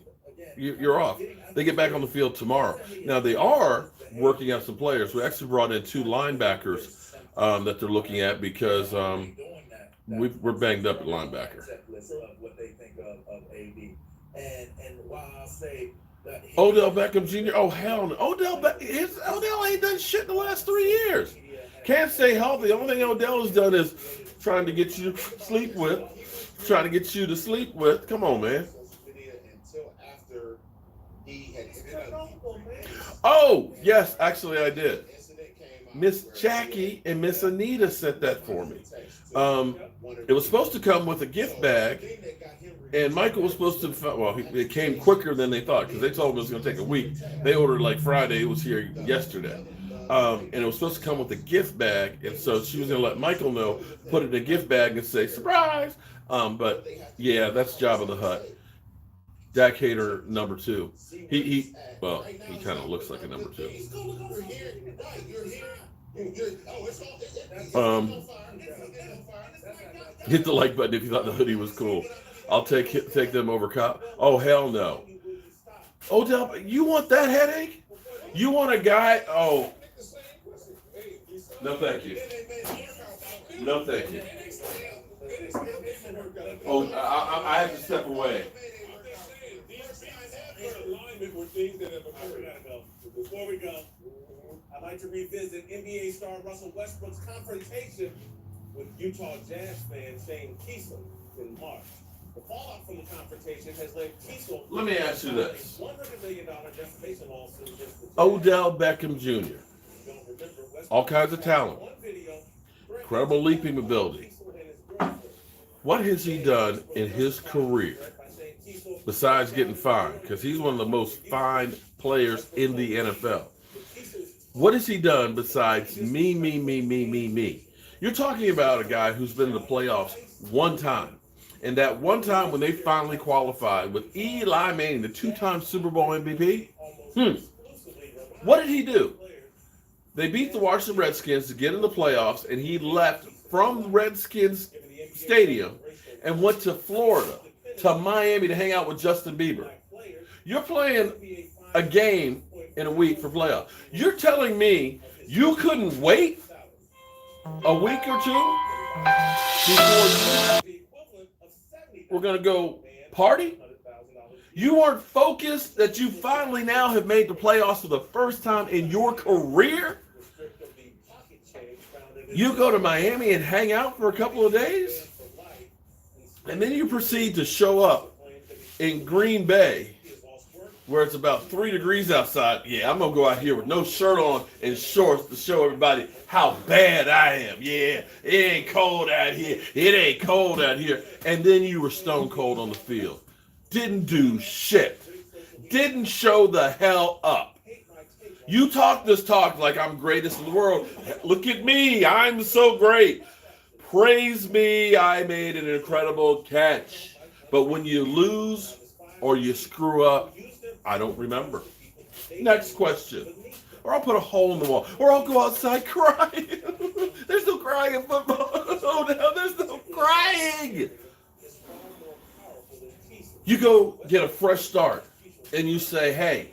[SPEAKER 1] You're off. They get back on the field tomorrow. Now, they are working out some players. We actually brought in 2 linebackers that they're looking at because we're banged up at linebacker.
[SPEAKER 3] What they think of AB. And while I say that
[SPEAKER 1] Odell Beckham Jr. Oh, hell no. Odell ain't done shit in the last 3 years. Can't stay healthy. The only thing Odell has done is trying to get you to sleep with, trying to get you to sleep with. Come on, man.
[SPEAKER 4] social media until after he had ended up.
[SPEAKER 1] Oh, yes, actually I did.
[SPEAKER 4] Incident came out
[SPEAKER 1] Miss
[SPEAKER 4] where
[SPEAKER 1] Jackie and Miss Anita sent that for me.
[SPEAKER 4] text to
[SPEAKER 1] It was supposed to come with a gift bag, and Michael was supposed to, well, it came quicker than they thought because they told him it was going to take a week. They ordered like Friday, it was here yesterday. And it was supposed to come with a gift bag, and so she was going to let Michael know, put it in a gift bag and say, surprise! But yeah, that's Jabba the Hutt. Dak Hater number 2. He kind of looks like a number 2. Hit the like button if you thought the hoodie was cool. I'll take them over cop. Oh, hell no. Odell, you want that headache? You want a guy? Oh, no, thank you. No, thank you. Oh, I have to step away.
[SPEAKER 3] Before we go, I'd like to revisit NBA star Russell Westbrook's confrontation with Utah Jazz fan Shane Kiesel in March. The fallout from the confrontation has led Kiesel.
[SPEAKER 1] Let me ask you this.
[SPEAKER 3] $100 million defamation lawsuit against the Jazz.
[SPEAKER 1] Odell Beckham Jr. All kinds of talent. Incredible leaping ability. What has he done in his career besides getting fined? Because he's one of the most fined players in the NFL. What has he done besides me? You're talking about a guy who's been in the playoffs one time. And that one time when they finally qualified with Eli Manning, the 2-time Super Bowl MVP, what did he do? They beat the Washington Redskins to get in the playoffs, and he left from the Redskins Stadium and went to Florida, to Miami to hang out with Justin Bieber. You're playing a game in a week for playoffs. You're telling me you couldn't wait a week or two before we're going to go party? You weren't focused that you finally now have made the playoffs for the first time in your career? You go to Miami and hang out for a couple of days? And then you proceed to show up in Green Bay where it's about 3 degrees outside. Yeah, I'm going to go out here with no shirt on and shorts to show everybody how bad I am. Yeah, it ain't cold out here. It ain't cold out here. And then you were stone cold on the field. Didn't do shit. Didn't show the hell up. You talk this talk like I'm greatest in the world. Look at me. I'm so great. Praise me. I made an incredible catch. But when you lose or you screw up, I don't remember. Next question. Or I'll put a hole in the wall. Or I'll go outside crying. There's no crying in football. Oh, no, there's no crying. You go get a fresh start and you say, hey,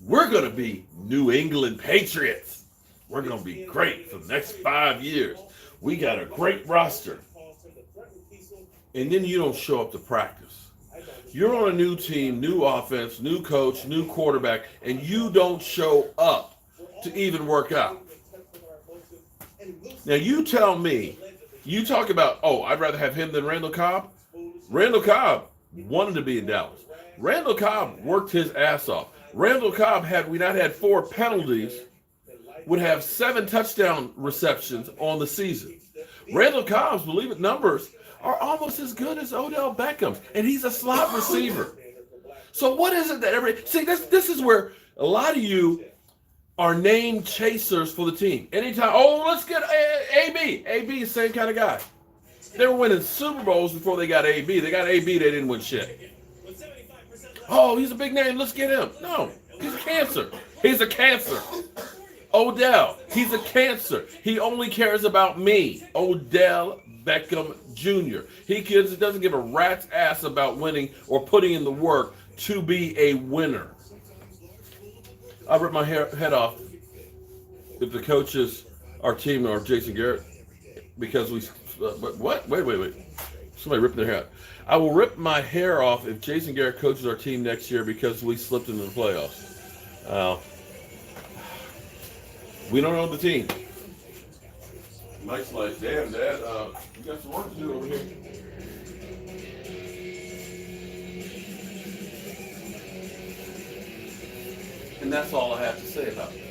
[SPEAKER 1] we're going to be New England Patriots. We're going to be great for the next 5 years. We got a great roster. And then you don't show up to practice. You're on a new team, new offense, new coach, new quarterback, and you don't show up to even work out. Now you tell me, you talk about, oh, I'd rather have him than Randall Cobb. Randall Cobb wanted to be in Dallas. Randall Cobb worked his ass off. Randall Cobb, had we not had 4 penalties, would have 7 touchdown receptions on the season. Randall Cobb's, believe it, numbers are almost as good as Odell Beckham's, and he's a slot receiver. So what is it that see, this is where a lot of you are name chasers for the team. Anytime, oh, let's get AB. AB is the same kind of guy. They were winning Super Bowls before they got AB. They got AB, they didn't win shit. Oh, he's a big name, let's get him. No, he's a cancer. He's a cancer. Odell, he's a cancer. He only cares about me. Odell Beckham Jr. He doesn't give a rat's ass about winning or putting in the work to be a winner. I rip my head off if the coaches, our team, or Jason Garrett, because we... what? Wait. Somebody ripped their hair out. I will rip my hair off if Jason Garrett coaches our team next year because we slipped into the playoffs. We don't own the team. Mike's like, damn, Dad, you got some work to do over here. And that's all I have to say about it.
[SPEAKER 6] Did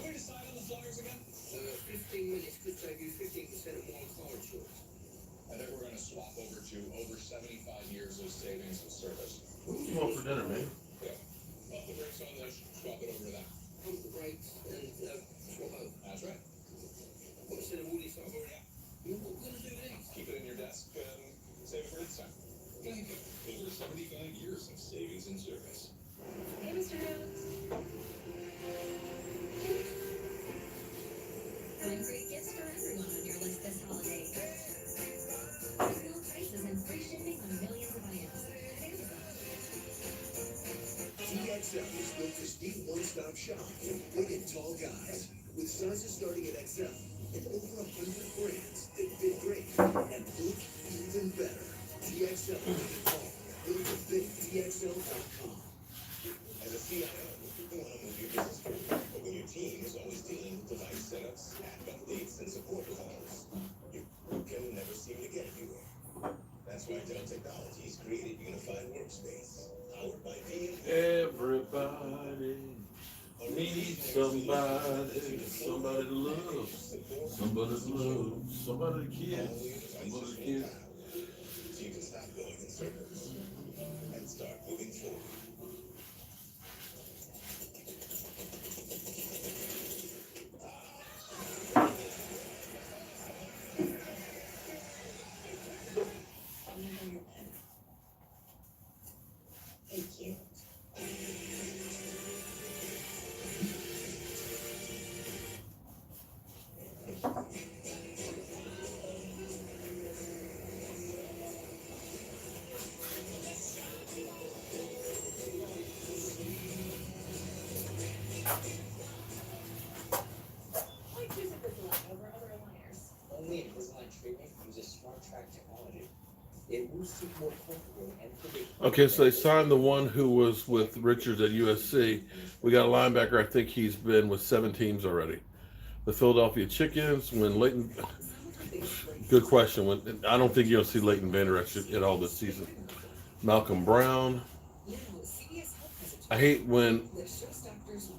[SPEAKER 6] we decide on the Flyers again? 15 minutes could save you 15% of more college shorts. I think we're going to swap over to over 75 years of savings and service.
[SPEAKER 1] What do you want for dinner, man?
[SPEAKER 6] Yeah. Pump the brakes on this, swap it over to that. Pump the brakes and swap over. That's right. What's in a Woody swap over that? What we're going to do next? Keep it in your desk and save it for next time. Thank you. Over 75 years of savings and service.
[SPEAKER 7] Hey, Mr. Jones.
[SPEAKER 5] Find great gifts for everyone on your list this holiday. Real prices and free shipping on millions of items.
[SPEAKER 6] DXL is built to be one-stop shop for big and tall guys. With sizes starting at XL and over 100 brands that fit great and look even better. DXL is tall. Build a big DXL.com. As a CIO, you want to move your business forward, but when your team is always dealing with device setups, app updates, and support calls, you can never seem to get anywhere. That's why Dell Technologies created Unified Workspace, powered by VM.
[SPEAKER 1] Everybody needs somebody to love, somebody to love, somebody to kiss, somebody to kiss.
[SPEAKER 6] So you can stop going in circles and start moving forward.
[SPEAKER 7] Thank you. Why choose Invisalign over other aligners?
[SPEAKER 8] Only Invisalign treatment uses smart track technology. It moves teeth more comfortably and predictably.
[SPEAKER 1] Okay, so they signed the one who was with Richards at USC. We got a linebacker. I think he's been with 7 teams already. The Philadelphia Chickens. When Leighton, good question. When I don't think you're gonna see Leighton Vander Esch at all this season. Malcolm Brown. I hate when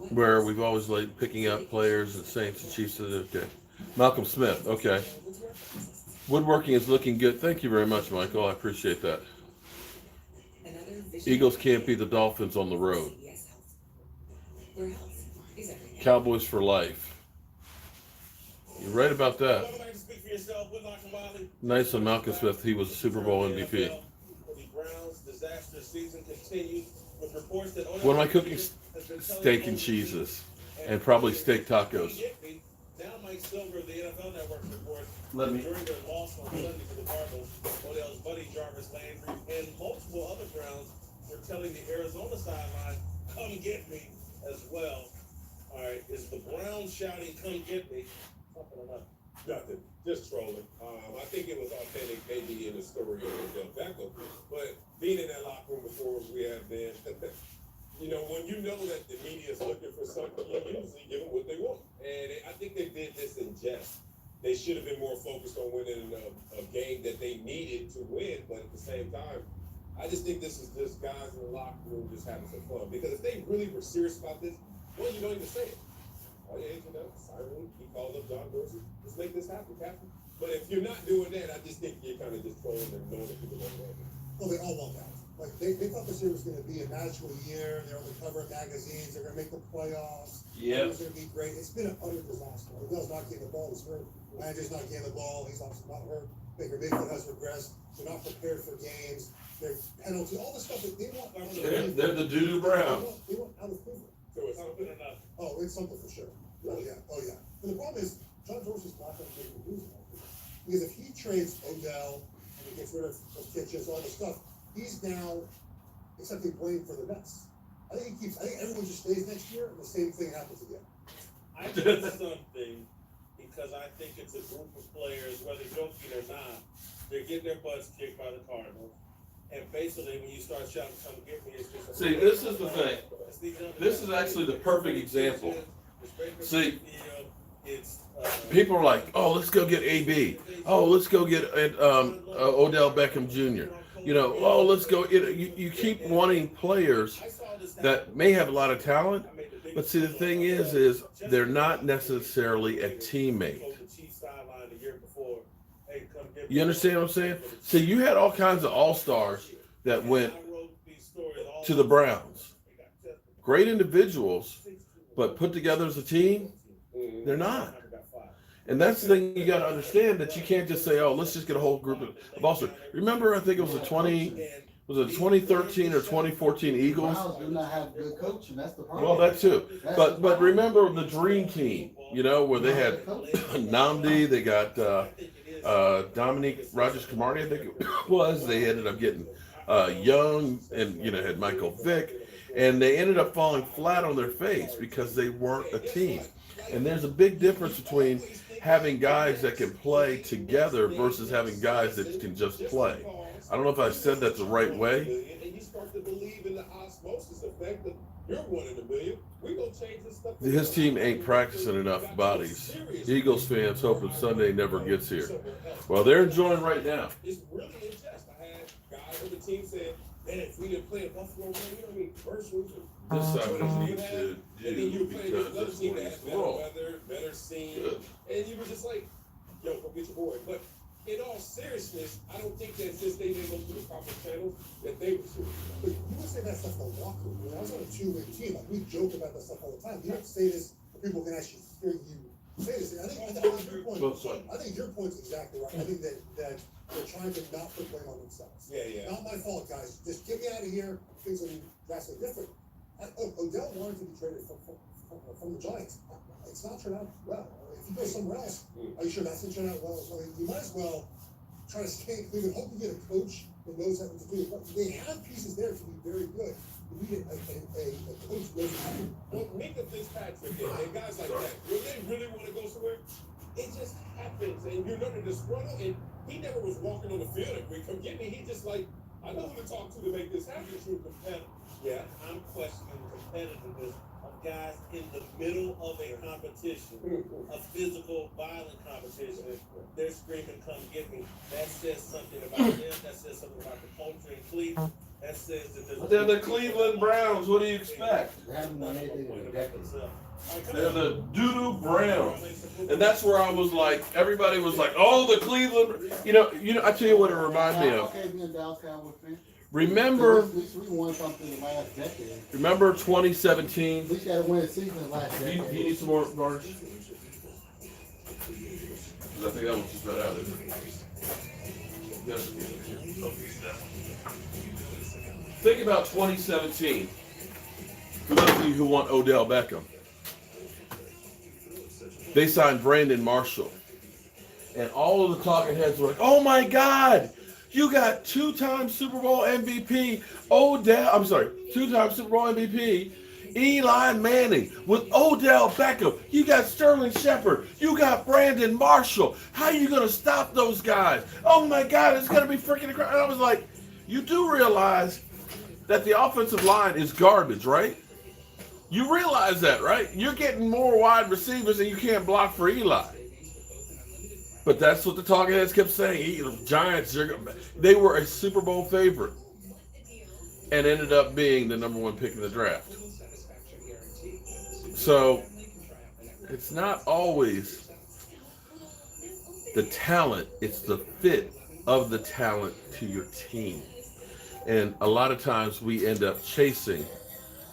[SPEAKER 1] where we've always like picking up players at Saints and Chiefs. Okay, Malcolm Smith. Okay, woodworking is looking good. Thank you very much, Michael. I appreciate that. Eagles can't beat the Dolphins on the road. Cowboys for life. You're right about that.
[SPEAKER 3] Welcome back to Speak for Yourself with Malcolm Wiley.
[SPEAKER 1] Nice on Malcolm Smith. He was a Super Bowl MVP.
[SPEAKER 3] The Browns' disastrous season continues with reports that
[SPEAKER 1] What am I cooking? Steak and cheeses, and probably steak tacos.
[SPEAKER 3] Now Mike Silver of the NFL Network reports
[SPEAKER 1] Let me.
[SPEAKER 3] during their loss on Sunday to the Cardinals, Odell's buddy Jarvis Landry and multiple other Browns were telling the Arizona sideline, "Come get me," as well. All right, is the Browns shouting, "Come get me"? Something or nothing.
[SPEAKER 4] Nothing, just trolling. I think it was authentic, maybe in the story of Odell Beckham, but being in that locker room before we have been, you know, when you know that the media is looking for something, you usually give them what they want. And I think they did this in jest. They should have been more focused on winning a game that they needed to win, but at the same time, I just think this is just guys in the locker room just having some fun. Because if they really were serious about this, well, you don't even say it. Oh yeah, you know, Cyril, he called up John Dorsey. Let's make this happen, Captain. But if you're not doing that, I just think you're kind of just trolling and knowing that people don't want it.
[SPEAKER 9] Well, they all want that. Like, they thought this year was going to be a magical year. They were on the cover of magazines. They're going to make the playoffs.
[SPEAKER 1] Yep.
[SPEAKER 9] It was going to be great. It's been an utter disaster. Odell's not getting the ball. He's hurt. Landry's not getting the ball. He's obviously not hurt. Baker Mayfield has regressed. They're not prepared for games. There's penalty, all the stuff that they want.
[SPEAKER 1] They're the doo-doo Browns.
[SPEAKER 9] They want out of Cleveland.
[SPEAKER 4] So it's something or nothing.
[SPEAKER 9] Oh, it's something for sure. Oh, yeah. Oh, yeah. But the problem is, John Dorsey's not going to make him lose it. Because if he trades Odell and he gets rid of Kitchens, all this stuff, he's now accepting blame for the mess. I think everyone just stays next year and the same thing happens again.
[SPEAKER 3] I think it's something because I think it's a group of players, whether joking or not, they're getting their butts kicked by the Cardinals. And basically, when you start shouting, "Come get me," it's just
[SPEAKER 1] See, this is the thing. This is actually the perfect example. See,
[SPEAKER 3] it's
[SPEAKER 1] People are like, oh, let's go get AB. Oh, let's go get Odell Beckham Jr. You know, oh, let's go. You keep wanting players that may have a lot of talent, but see, the thing is they're not necessarily a teammate. You understand what I'm saying? So you had all kinds of all-stars that went to the Browns. Great individuals, but put together as a team, they're not. And that's the thing you got to understand, that you can't just say, oh, let's just get a whole group of all-stars. Remember, I think it was the 2013 or 2014 Eagles?
[SPEAKER 2] Browns do not have good coaching. That's the problem.
[SPEAKER 1] Well, that too. But remember the Dream Team, you know, where they had Namdi, they got Dominique Rodgers-Cromartie, I think it was. They ended up getting Young, and, you know, had Michael Vick, and they ended up falling flat on their face because they weren't a team. And there's a big difference between having guys that can play together versus having guys that can just play. I don't know if I said that the right way.
[SPEAKER 4] And you start to believe in the osmosis effect that you're one in a million. We're going to change this stuff.
[SPEAKER 1] His team ain't practicing enough bodies. Eagles fans hoping Sunday never gets here. Well, they're enjoying right now.
[SPEAKER 4] It's really in jest. I had guys on the team saying, man, if we didn't play in Buffalo, man, you know what I mean? Commercials.
[SPEAKER 1] This time we need to
[SPEAKER 4] And then
[SPEAKER 1] do
[SPEAKER 4] you played
[SPEAKER 1] because
[SPEAKER 4] with another
[SPEAKER 1] that's
[SPEAKER 4] team
[SPEAKER 1] what
[SPEAKER 4] that
[SPEAKER 1] it's
[SPEAKER 4] had better
[SPEAKER 1] for.
[SPEAKER 4] weather, better scene.
[SPEAKER 1] Good.
[SPEAKER 4] And you were just like, yo, go get your boy. But in all seriousness, I don't think that since they didn't go through the proper channels, that they were serious.
[SPEAKER 9] But you would say that stuff in the locker room. I mean, I was on a two-way team. Like, we joke about that stuff all the time. You don't say this, but people can actually hear you say this. And I think your point. I think your point's exactly right. I think that they're trying to not put blame on themselves.
[SPEAKER 4] Yeah.
[SPEAKER 9] Not my fault, guys. Just get me out of here. Things will be drastically different. Odell wanted to be traded from the Giants. It's not turned out well. If you go somewhere else, are you sure that's going to turn out well? I mean, you might as well try to stay in Cleveland. Hope you get a coach that knows how to do it. But they have pieces there to be very good. You need a coach ready to do it.
[SPEAKER 4] Well, Minka Fitzpatrick and guys like that, when they really want to go somewhere, it just happens. And you're not disgruntled. And he never was walking on the field and we come get me. He just like, I know who to talk to make this happen.
[SPEAKER 3] True competitor. Yeah, I'm questioning the competitiveness of guys in the middle of a competition, a physical, violent competition. They're screaming, "Come get me!" That says something about them. That says something about the culture in Cleveland. That says that there's.
[SPEAKER 1] They're the Cleveland Browns. What do you expect?
[SPEAKER 2] They haven't done anything in a decade.
[SPEAKER 1] They're the doo-doo Browns. And that's where I was like, everybody was like, oh, the Cleveland. You know. I tell you what it reminded me of.
[SPEAKER 2] Okay, being a Dallas Cowboys fan.
[SPEAKER 1] Remember
[SPEAKER 2] At least we won something in the last decade.
[SPEAKER 1] Remember
[SPEAKER 2] At
[SPEAKER 1] 2017?
[SPEAKER 2] least you had to win a season in the last
[SPEAKER 1] You
[SPEAKER 2] decade.
[SPEAKER 1] need some more varnish? 'Cause I think that one's just right out, isn't it? Think about 2017. For those of you who want Odell Beckham, they signed Brandon Marshall. And all of the talking heads were like, oh my God, you got two-time Super Bowl MVP, two-time Super Bowl MVP, Eli Manning with Odell Beckham. You got Sterling Shepard. You got Brandon Marshall. How are you going to stop those guys? Oh my God, it's going to be freaking incredible. And I was like, you do realize that the offensive line is garbage, right? You realize that, right? You're getting more wide receivers and you can't block for Eli. But that's what the talking heads kept saying. Giants, they were a Super Bowl favorite and ended up being the number one pick in the draft. So it's not always the talent, it's the fit of the talent to your team. And a lot of times we end up chasing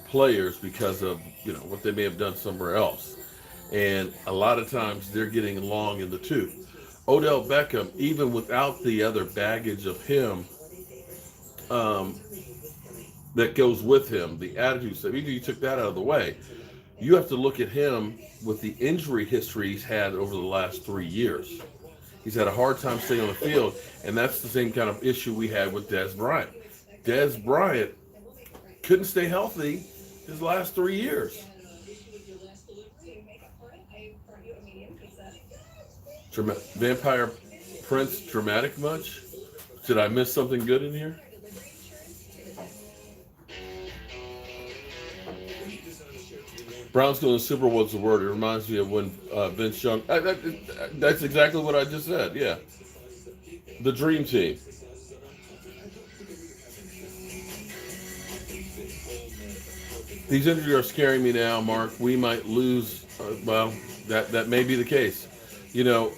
[SPEAKER 1] players because of, what they may have done somewhere else. And a lot of times they're getting along in the tooth. Odell Beckham, even without the other baggage of him that goes with him, the attitude stuff, even if you took that out of the way, you have to look at him with the injury history he's had over the last 3 years. He's had a hard time staying on the field, and that's the same kind of issue we had with Dez Bryant. Dez Bryant couldn't stay healthy his last 3 years. Vampire Prince dramatic much? Did I miss something good in here? Browns going to the Super Bowl is the word. It reminds me of when Vince Young. That's exactly what I just said. Yeah, the dream team. These injuries are scaring me now, Mark. We might lose. Well, that may be the case. You know,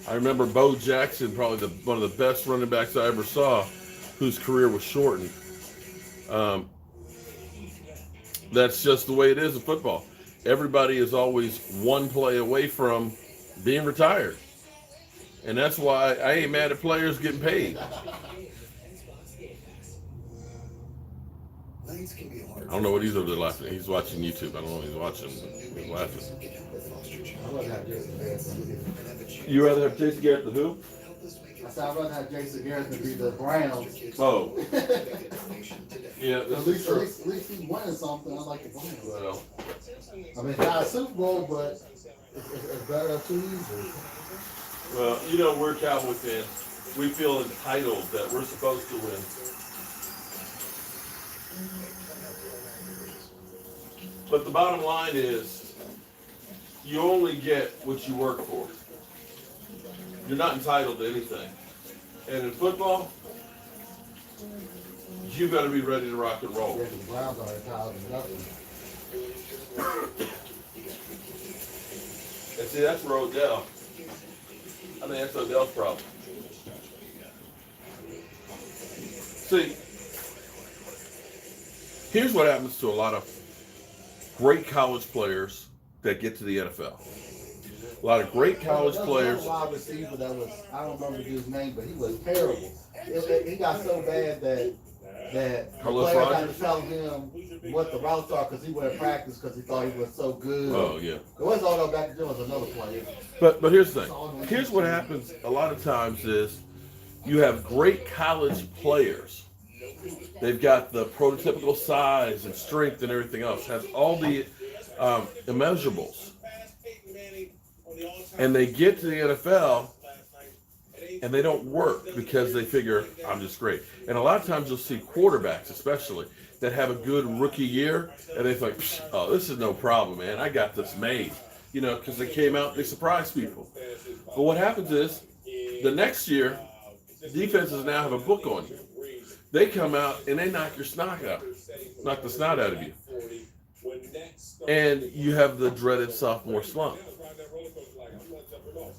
[SPEAKER 1] I remember Bo Jackson, probably one of the best running backs I ever saw, whose career was shortened. That's just the way it is in football. Everybody is always one play away from being retired. And that's why I ain't mad at players getting paid.
[SPEAKER 6] Nights can be hard.
[SPEAKER 1] I don't know what he's over there laughing. He's watching YouTube. I don't know what he's watching. He's laughing.
[SPEAKER 2] I'd rather have Jason Garrett.
[SPEAKER 1] You rather have Jason Garrett than who?
[SPEAKER 2] I said I'd rather have Jason Garrett than be the Browns.
[SPEAKER 1] Oh. Yeah,
[SPEAKER 2] At
[SPEAKER 1] that's
[SPEAKER 2] least,
[SPEAKER 1] true.
[SPEAKER 2] at least he's winning something. I like the Browns.
[SPEAKER 1] Well,
[SPEAKER 2] I mean, it's not a Super Bowl, but it's better too easy.
[SPEAKER 1] well, you know, we're Cowboy fans. We feel entitled that we're supposed to win. But the bottom line is, you only get what you work for. You're not entitled to anything. And in football, you better be ready to rock and roll.
[SPEAKER 2] Yeah, the Browns are entitled to nothing.
[SPEAKER 1] And see, that's for Odell. I mean, that's Odell's problem. See, here's what happens to a lot of great college players that get to the NFL. A lot of great college players.
[SPEAKER 2] There was a wide receiver that was, I don't remember his name, but he was terrible. He got so bad that the
[SPEAKER 1] Carlos
[SPEAKER 2] player had
[SPEAKER 1] Rogers?
[SPEAKER 2] to tell him what the routes are because he went to practice because he thought he was so good.
[SPEAKER 1] Oh, yeah.
[SPEAKER 2] It wasn't all that back to Jones, another player.
[SPEAKER 1] But here's the thing. Here's what happens a lot of times is you have great college players. They've got the prototypical size and strength and everything else. Has all the immeasurables. And they get to the NFL and they don't work because they figure, I'm just great. And a lot of times you'll see quarterbacks, especially, that have a good rookie year, and they think, oh, this is no problem, man. I got this made. You know, because they came out, they surprised people. But what happens is, the next year, defenses now have a book on you. They come out and they knock your snot out. Knock the snot out of you. And you have the dreaded sophomore slump.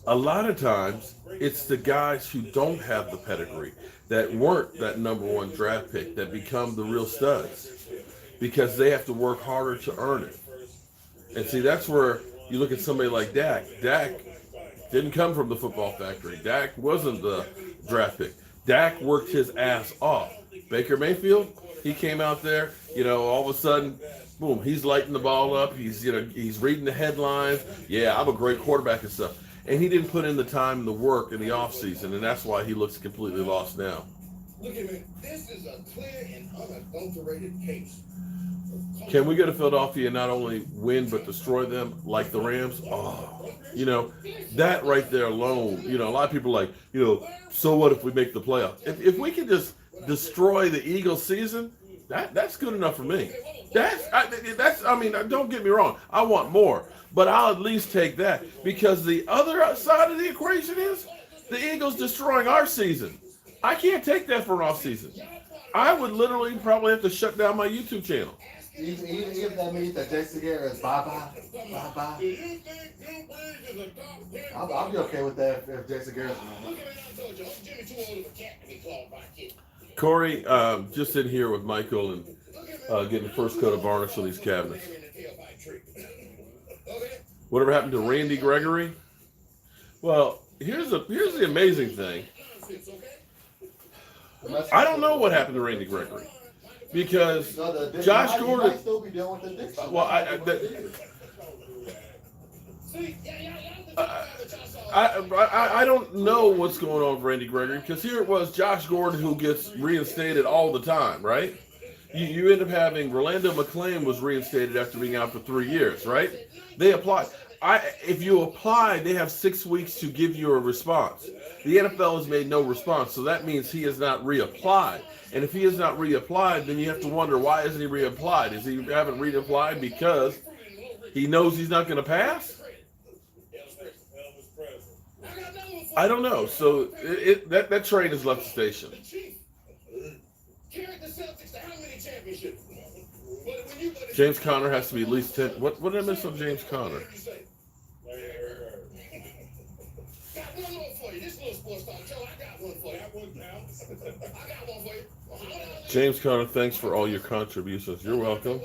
[SPEAKER 1] A lot of times, it's the guys who don't have the pedigree, that weren't that number one draft pick, that become the real studs. Because they have to work harder to earn it. And see, that's where you look at somebody like Dak. Dak didn't come from the football factory. Dak wasn't the draft pick. Dak worked his ass off. Baker Mayfield, he came out there, you know, all of a sudden, boom, he's lighting the ball up. He's, you know, he's reading the headlines. Yeah, I'm a great quarterback and stuff. And he didn't put in the time and the work in the offseason, and that's why he looks completely lost now.
[SPEAKER 6] Look at me. This is a clear and unadulterated case.
[SPEAKER 1] Can we go to Philadelphia and not only win but destroy them like the Rams? Oh, you know, that right there alone, you know, a lot of people are like, you know, so what if we make the playoffs? If we can just destroy the Eagles season, that's good enough for me. I mean, don't get me wrong. I want more, but I'll at least take that, because the other side of the equation is the Eagles destroying our season. I can't take that for an off season. I would literally probably have to shut down my YouTube channel.
[SPEAKER 2] Even if that means that Jason Garrett is bye-bye. I'll be okay with that if Jason Garrett's not.
[SPEAKER 1] Corey, just in here with Michael and getting the first coat of varnish on these cabinets. Whatever happened to Randy Gregory? Well, here's the amazing thing. I don't know what happened to Randy Gregory, because Josh Gordon.
[SPEAKER 2] Might still be dealing with addiction.
[SPEAKER 1] Well, I don't know what's going on with Randy Gregory, because here it was Josh Gordon who gets reinstated all the time, right? You end up having Rolando McClain was reinstated after being out for 3 years, right? They applied. If you apply, they have 6 weeks to give you a response. The NFL has made no response, so that means he has not reapplied. And if he has not reapplied, then you have to wonder, why isn't he reapplied? Is he haven't reapplied because He knows he's not going to pass?
[SPEAKER 3] Elvis Presley.
[SPEAKER 1] I don't know. So that train has left the station.
[SPEAKER 9] The Chief carried the Celtics to how many championships? But when you go to
[SPEAKER 1] James Conner has to be at least 10. What did I miss on James Conner?
[SPEAKER 9] What do you say? Got one more for you. This little sports talk show, I got one for you. That one counts. I got one for you.
[SPEAKER 1] James Conner, thanks for all your contributions. You're welcome.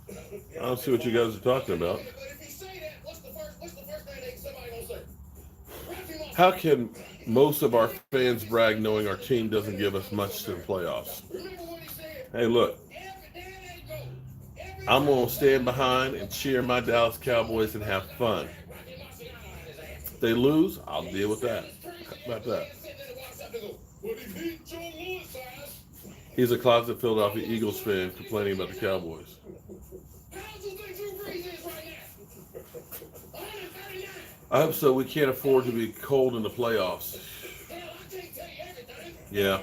[SPEAKER 1] I don't see what you guys are talking about.
[SPEAKER 9] But if you say that, what's the first thing somebody gonna say? Wrap him up.
[SPEAKER 1] How can most of our fans brag knowing our team doesn't give us much to the playoffs?
[SPEAKER 9] Remember what he said?
[SPEAKER 1] Hey, look, I'm going to stand behind and cheer my Dallas Cowboys and have fun. If they lose, I'll deal with that. How about that? He's a closet Philadelphia Eagles fan complaining about the Cowboys. I hope so. We can't afford to be cold in the playoffs. Yeah.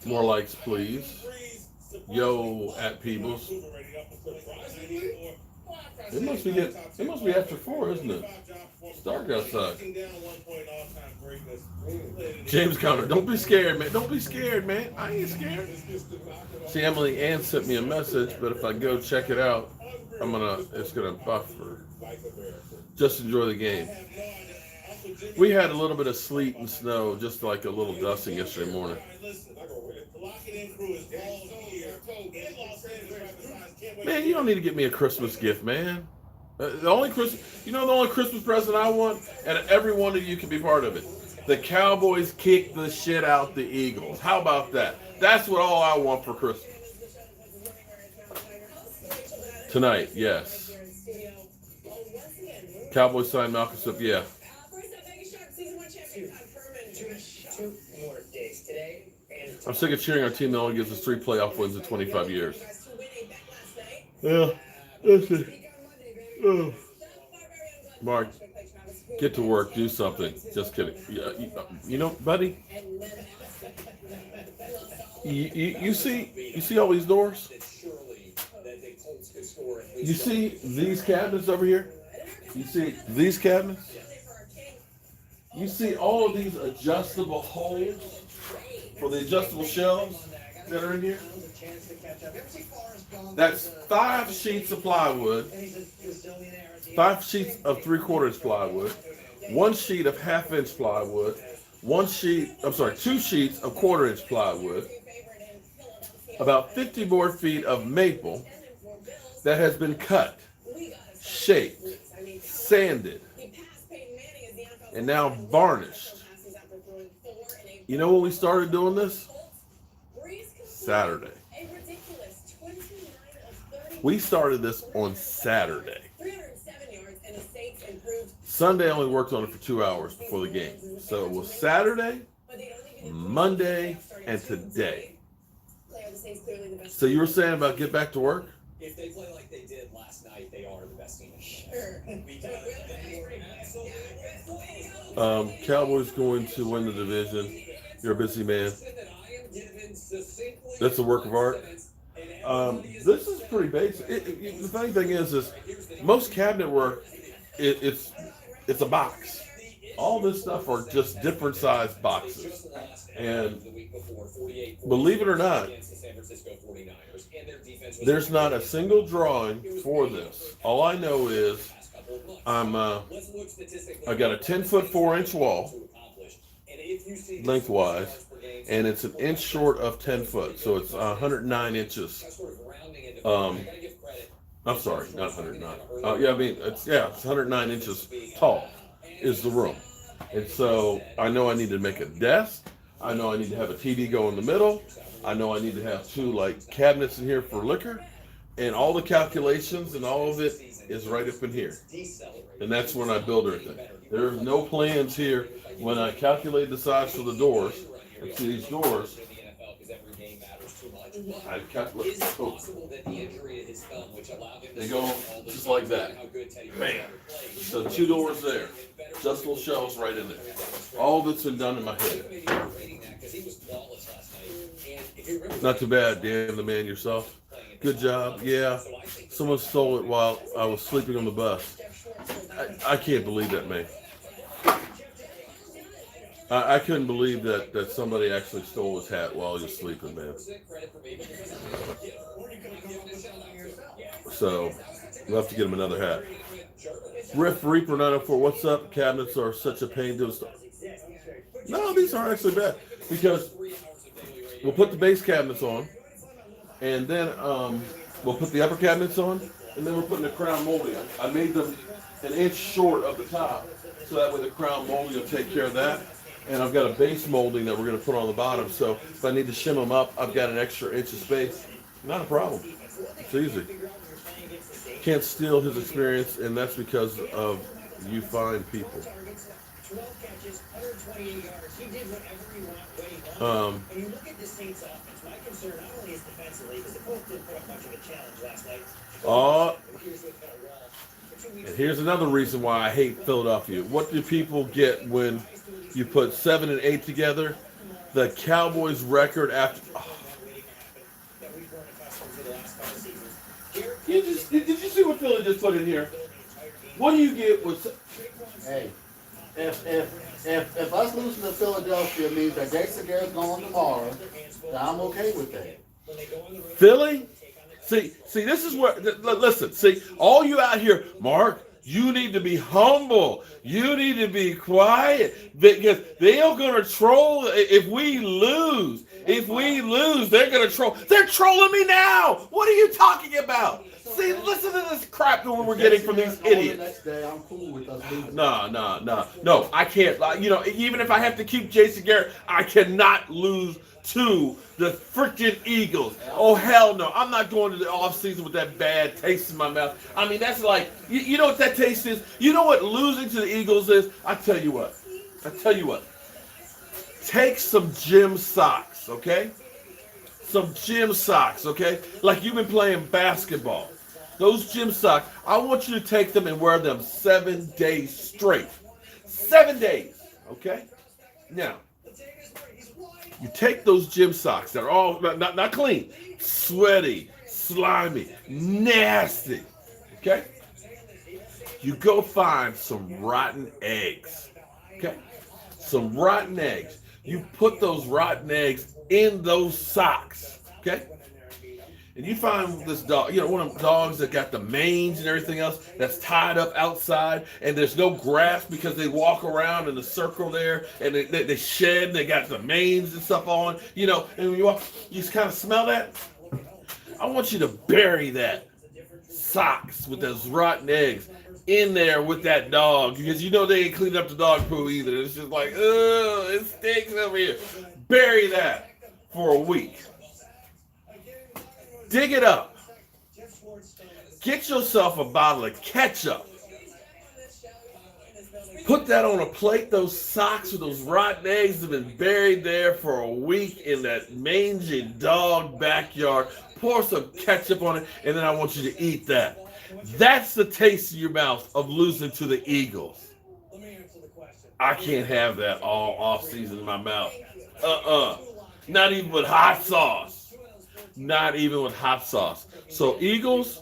[SPEAKER 1] More likes, please. Yo, at Peebles. It must be after 4, isn't it? It's dark outside. James Conner, don't be scared, man. Don't be scared, man. I ain't scared. See, Emily Ann sent me a message, but if I go check it out, it's gonna buffer. Just enjoy the game. We had a little bit of sleet and snow, just like a little dusting yesterday morning. Man, you don't need to get me a Christmas gift, man. The only Christmas present I want, and every one of you can be part of it. The Cowboys kick the shit out the Eagles. How about that? That's what all I want for Christmas. Tonight, yes. Cowboys sign Malcolm Smith, yeah. I'm sick of cheering our team that only gives us 3 playoff wins in 25 years. Yeah, listen. Oh. Mark, get to work, do something. Just kidding. You know, buddy, you see all these doors? You see these cabinets over here? You see these cabinets? You see all of these adjustable holes for the adjustable shelves that are in here? That's 5 sheets of plywood, 5 sheets of 3/4 plywood, 1 sheet of 1/2 plywood, 2 sheets of 1/4 plywood, about 50 board feet of maple that has been cut, shaped, sanded, and now varnished. You know when we started doing this? Saturday. We started this on Saturday. Sunday I only worked on it for 2 hours before the game. So it was Saturday, Monday, and today. So you were saying about get back to work?
[SPEAKER 8] If they play like they did last night, they are the best team.
[SPEAKER 5] Sure.
[SPEAKER 1] Cowboys going to win the division. You're a busy man. That's a work of art. This is pretty basic. The funny thing is most cabinet work, it's a box. All this stuff are just different size boxes. And believe it or not, there's not a single drawing for this. All I know is I got a 10-foot 4-inch wall lengthwise, and it's 1 inch short of 10 foot, so it's 109 inches. I'm sorry, not 109. It's 109 inches tall is the room. And so I know I need to make a desk. I know I need to have a TV go in the middle. I know I need to have 2 cabinets in here for liquor, and all the calculations and all of it is right up in here. And that's when I build everything. There's no plans here. When I calculate the size for the doors, and see these doors, I calculate. Oh. They go just like that. Bam. So 2 doors there. Adjustable shelves right in there. All that's been done in my head. Not too bad, Dan the man yourself. Good job. Yeah. Someone stole it while I was sleeping on the bus. I can't believe that, man. I couldn't believe that somebody actually stole his hat while he was sleeping, man. So we'll have to get him another hat. Riff Reaper 904, what's up? Cabinets are such a pain to install. No, these aren't actually bad because we'll put the base cabinets on, and then we'll put the upper cabinets on, and then we're putting the crown molding. I made them an inch short of the top, so that way the crown molding will take care of that. And I've got a base molding that we're going to put on the bottom, so if I need to shim them up, I've got an extra inch of space. Not a problem. It's easy. Can't steal his experience, and that's because of you fine people. And here's another reason why I hate Philadelphia. What do people get when you put 7 and 8 together? The Cowboys record after. Did you see what Philly just put in here? What do you get with?
[SPEAKER 2] Hey, if us losing to Philadelphia means that Jason Garrett's going tomorrow, then I'm okay with that.
[SPEAKER 1] Philly? See, this is where, listen, see, all you out here, Mark, you need to be humble. You need to be quiet because they are going to troll if we lose. If we lose, they're going to troll. They're trolling me now. What are you talking about? See, listen to this crap that we're getting from these idiots.
[SPEAKER 2] Next day, I'm cool with us losing.
[SPEAKER 1] No, I can't. You know, even if I have to keep Jason Garrett, I cannot lose to the freaking Eagles. Oh, hell no. I'm not going to the offseason with that bad taste in my mouth. I mean, that's like, you know what that taste is? You know what losing to the Eagles is? I tell you what. Take some gym socks, okay? Some gym socks, okay? Like you've been playing basketball. Those gym socks, I want you to take them and wear them 7 days straight. 7 days, okay? Now, you take those gym socks that are all not clean, sweaty, slimy, nasty, okay? You go find some rotten eggs, okay? Some rotten eggs. You put those rotten eggs in those socks, okay? And you find this dog, you know, one of them dogs that got the mange and everything else that's tied up outside, and there's no grass because they walk around in a circle there, and they shed, and they got the mange and stuff on, you know, and when you walk, you just kind of smell that. I want you to bury that socks with those rotten eggs in there with that dog, because you know they ain't cleaned up the dog poo either. It's just like, ugh, it stinks over here. Bury that for a week. Dig it up. Get yourself a bottle of ketchup. Put that on a plate. Those socks with those rotten eggs have been buried there for a week in that mangy dog backyard. Pour some ketchup on it, and then I want you to eat that. That's the taste in your mouth of losing to the Eagles. I can't have that all off season in my mouth. Not even with hot sauce. Not even with hot sauce. So Eagles,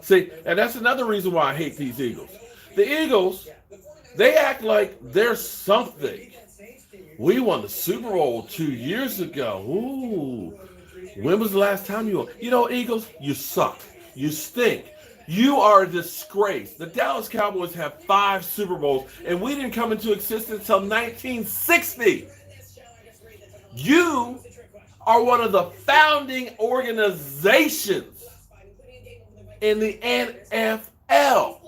[SPEAKER 1] see, and that's another reason why I hate these Eagles. The Eagles, they act like they're something. We won the Super Bowl 2 years ago. Ooh. When was the last time you won? You know, Eagles, you suck. You stink. You are a disgrace. The Dallas Cowboys have 5 Super Bowls, and we didn't come into existence until 1960. You are one of the founding organizations in the NFL.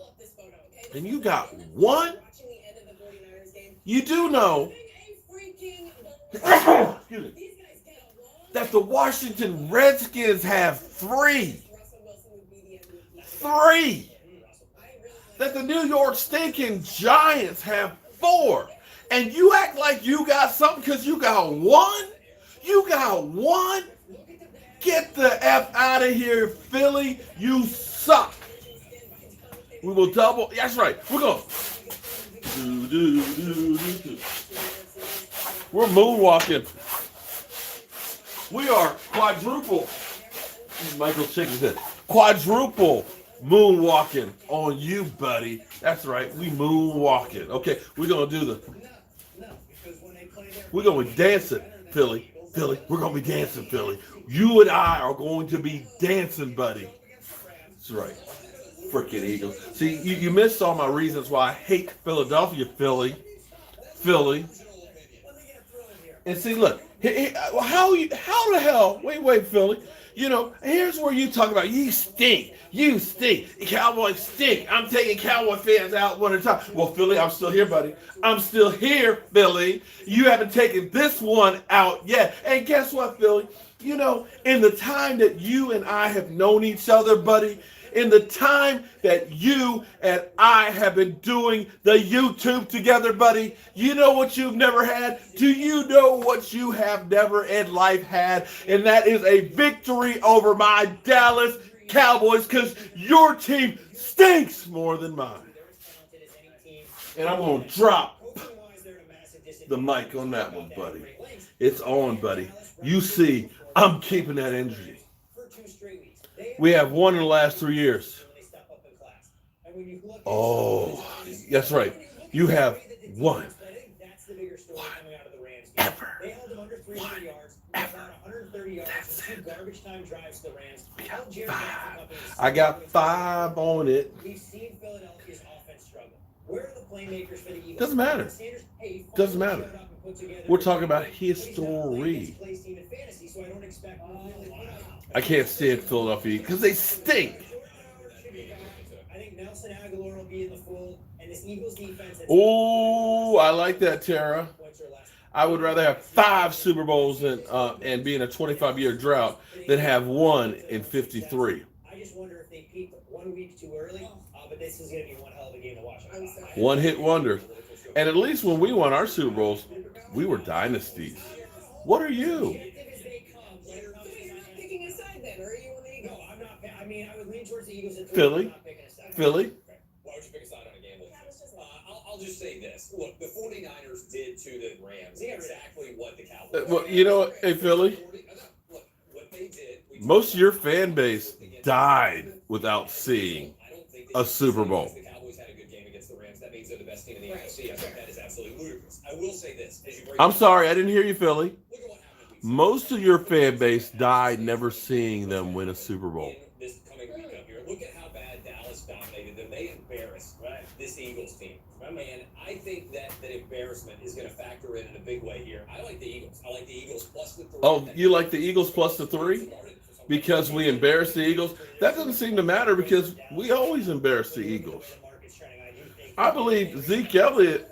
[SPEAKER 1] And you got 1? You do know that the Washington Redskins have 3. 3. That the New York stinking Giants have 4. And you act like you got something because you got 1? You got 1? Get the F out of here, Philly. You suck. We will double. That's right. We're going. We're moonwalking. We are quadruple. Michael shaking his head. quadruple moonwalking on you, buddy. That's right. We moonwalking. Okay, we're going to do we're going to be dancing, Philly. Philly, we're going to be dancing, Philly. You and I are going to be dancing, buddy. That's right. Freaking Eagles. See, you missed all my reasons why I hate Philadelphia, Philly. And see, look, how the hell? Wait, Philly. You know, here's where you talk about you stink. The Cowboys stink. I'm taking Cowboy fans out one at a time. Well, Philly, I'm still here, buddy. I'm still here, Philly. You haven't taken this one out yet. And guess what, Philly? You know, in the time that you and I have known each other, buddy, in the time that you and I have been doing the YouTube together, buddy, you know what you've never had? Do you know what you have never in life had? And that is a victory over my Dallas Cowboys, because your team stinks more than mine. And I'm going to drop the mic on that one, buddy. It's on, buddy. You see, I'm keeping that energy. We have won in the last 3 years. Oh, that's right. You have won. Ever. That's it. We got 5. I got 5 on it. Doesn't matter. Doesn't matter. We're talking about history. I can't stand Philadelphia because they stink. Oh, I like that, Tara. I would rather have 5 Super Bowls and be in a 25-year drought than have 1 in 53.
[SPEAKER 8] I just wonder if they peaked 1 week too early, but this is going to be one hell of a game to watch.
[SPEAKER 1] One-hit wonders. And at least when we won our Super Bowls, we were dynasties. What are you? Philly?
[SPEAKER 4] Why would you pick a side on a game? I'll just say this. Look, the 49ers did to the Rams exactly what the Cowboys
[SPEAKER 1] Well, you know what, hey, Philly?
[SPEAKER 4] Look, what they did.
[SPEAKER 1] Most of your fan base died without seeing a Super Bowl.
[SPEAKER 4] The Cowboys had a good game against the Rams. That means they're the best team in the NFC. I think that is absolutely ludicrous. I will say this.
[SPEAKER 1] I'm sorry, I didn't hear you, Philly. Most of your fan base died never seeing them win a Super Bowl.
[SPEAKER 4] This coming week up here, look at how bad Dallas dominated them. They embarrassed this Eagles team. And I think that embarrassment is going to factor in a big way here. I like the Eagles. I like the Eagles plus the 3.
[SPEAKER 1] Oh, you like the Eagles plus the 3? Because we embarrassed the Eagles? That doesn't seem to matter because we always embarrass the Eagles. I believe Zeke Elliott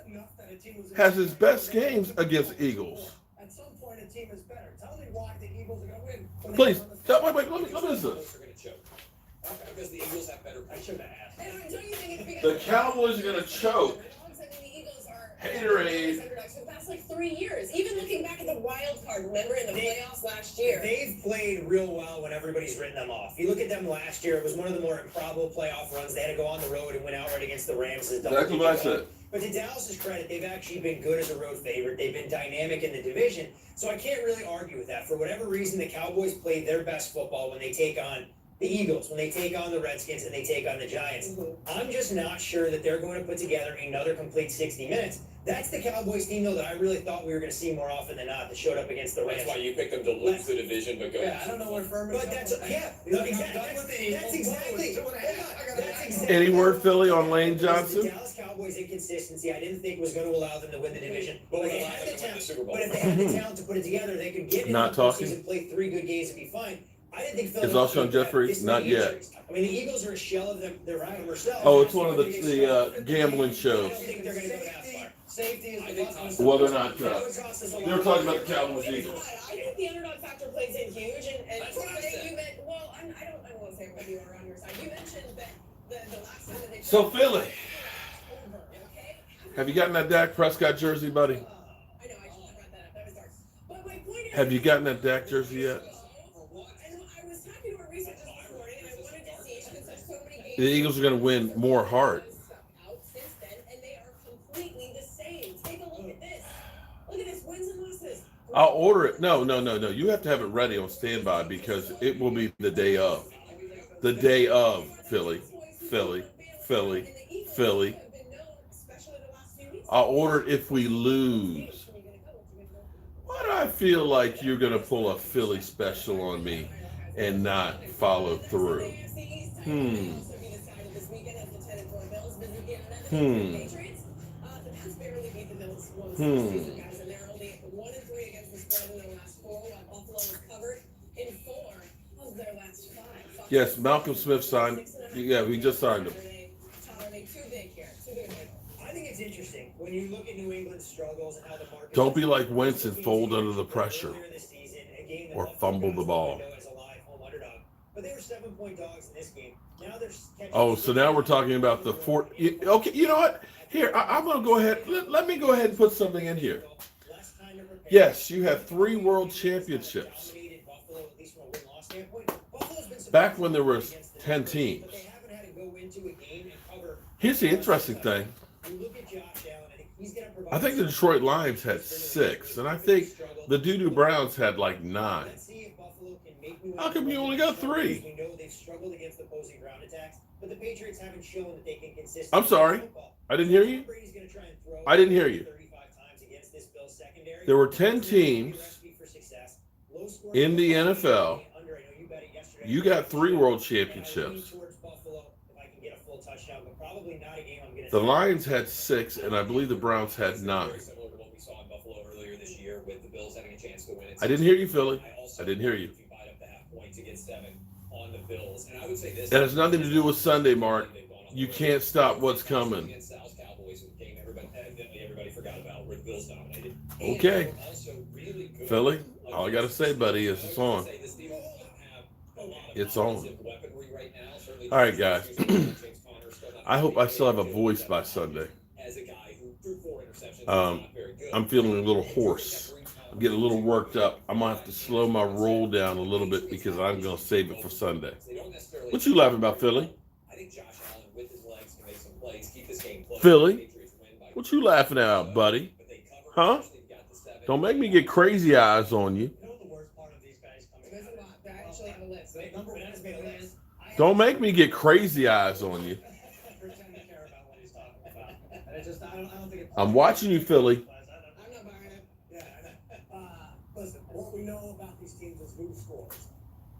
[SPEAKER 1] has his best games against Eagles.
[SPEAKER 8] At some point, a team is better. Tell me why the Eagles are going to win.
[SPEAKER 1] Please, wait, let me listen.
[SPEAKER 4] Because the Eagles have better. I should have asked.
[SPEAKER 1] The Cowboys are going to choke. Haterade.
[SPEAKER 7] For the past 3 years, even looking back at the wild card, remember in the playoffs last year.
[SPEAKER 8] They've played real well when everybody's written them off. You look at them last year; it was one of the more improbable playoff runs. They had to go on the road and win outright against the Rams.
[SPEAKER 1] That's what I said.
[SPEAKER 8] But to Dallas's credit, they've actually been good as a road favorite. They've been dynamic in the division, so I can't really argue with that. For whatever reason, the Cowboys played their best football when they take on the Eagles, when they take on the Redskins, and they take on the Giants. I'm just not sure that they're going to put together another complete 60 minutes. That's the Cowboys team, though, that I really thought we were going to see more often than not that showed up against the Rams.
[SPEAKER 4] That's why you picked them to lose the division, but go.
[SPEAKER 8] Yeah, I don't know where Furman. But that's exactly.
[SPEAKER 1] Any word, Philly, on Lane Johnson?
[SPEAKER 8] The Dallas Cowboys' inconsistency, I didn't think was going to allow them to win the division. But if they had the talent to put it together, they could get in the postseason, play 3 good games and be fine. I didn't think
[SPEAKER 1] Is Alshon Jeffrey? Not yet.
[SPEAKER 8] I mean, the Eagles are a shell of their former selves.
[SPEAKER 1] Oh, it's one of the gambling shows.
[SPEAKER 8] I don't think they're going to go that far. Safety is
[SPEAKER 1] Well, they're not. They were talking about the Cowboys Eagles.
[SPEAKER 7] I think the underdog factor plays in huge, and
[SPEAKER 4] That's what I said.
[SPEAKER 7] you meant, well, I won't say what you are on your side. You mentioned that the last time that they
[SPEAKER 1] So, Philly,
[SPEAKER 7] okay?
[SPEAKER 1] have you gotten that Dak Prescott jersey, buddy?
[SPEAKER 7] I know, I should have brought that up. That was dark. But my point is,
[SPEAKER 1] Have you gotten that Dak jersey yet?
[SPEAKER 7] I was happy to research this morning, and I wanted to see because there's so many games.
[SPEAKER 1] The Eagles are going to win more heart.
[SPEAKER 7] Out since then, and they are completely the same. Take a look at this. Look at this, wins and losses.
[SPEAKER 1] I'll order it. No. You have to have it ready on standby because it will be the day of. the day of Philly, Philly, Philly, Philly. I ordered if we lose. Why do I feel like you're going to pull a Philly special on me and not follow through? Yes, Malcolm Smith signed. Yeah, we just signed him.
[SPEAKER 8] I think it's interesting when you look at New England's struggles and how the market.
[SPEAKER 1] Don't be like Wentz and fold under the pressure or fumble the ball.
[SPEAKER 8] But they were 7-point dogs in this game. Now they're
[SPEAKER 1] Oh, so now we're talking about the four. Okay, you know what? Here, I'm going to go ahead. Let me go ahead and put something in here. Yes, you have 3 world championships. Back when there were 10 teams. Here's the interesting thing. I think the Detroit Lions had 6, and I think the Doo-Doo Browns had like 9. How come you only got 3?
[SPEAKER 8] We know they've struggled against opposing ground attacks, but the Patriots haven't shown that they can consistently.
[SPEAKER 1] I'm sorry. I didn't hear you. I didn't hear you. There were 10 teams in the NFL. You got 3 world championships. The Lions had 6, and I believe the Browns had 9. I didn't hear you, Philly. I didn't hear you. That has nothing to do with Sunday, Mark. You can't stop what's coming. Okay. Philly, all I got to say, buddy, is it's on. It's on. All right, guys. I hope I still have a voice by Sunday. I'm feeling a little hoarse. I'm getting a little worked up. I'm going to have to slow my roll down a little bit because I'm going to save it for Sunday. What you laughing about, Philly? Philly? What you laughing at, buddy? Huh? Don't make me get crazy eyes on you. Don't make me get crazy eyes on you. I'm watching you, Philly.
[SPEAKER 10] Listen, what we know about these teams is who scores.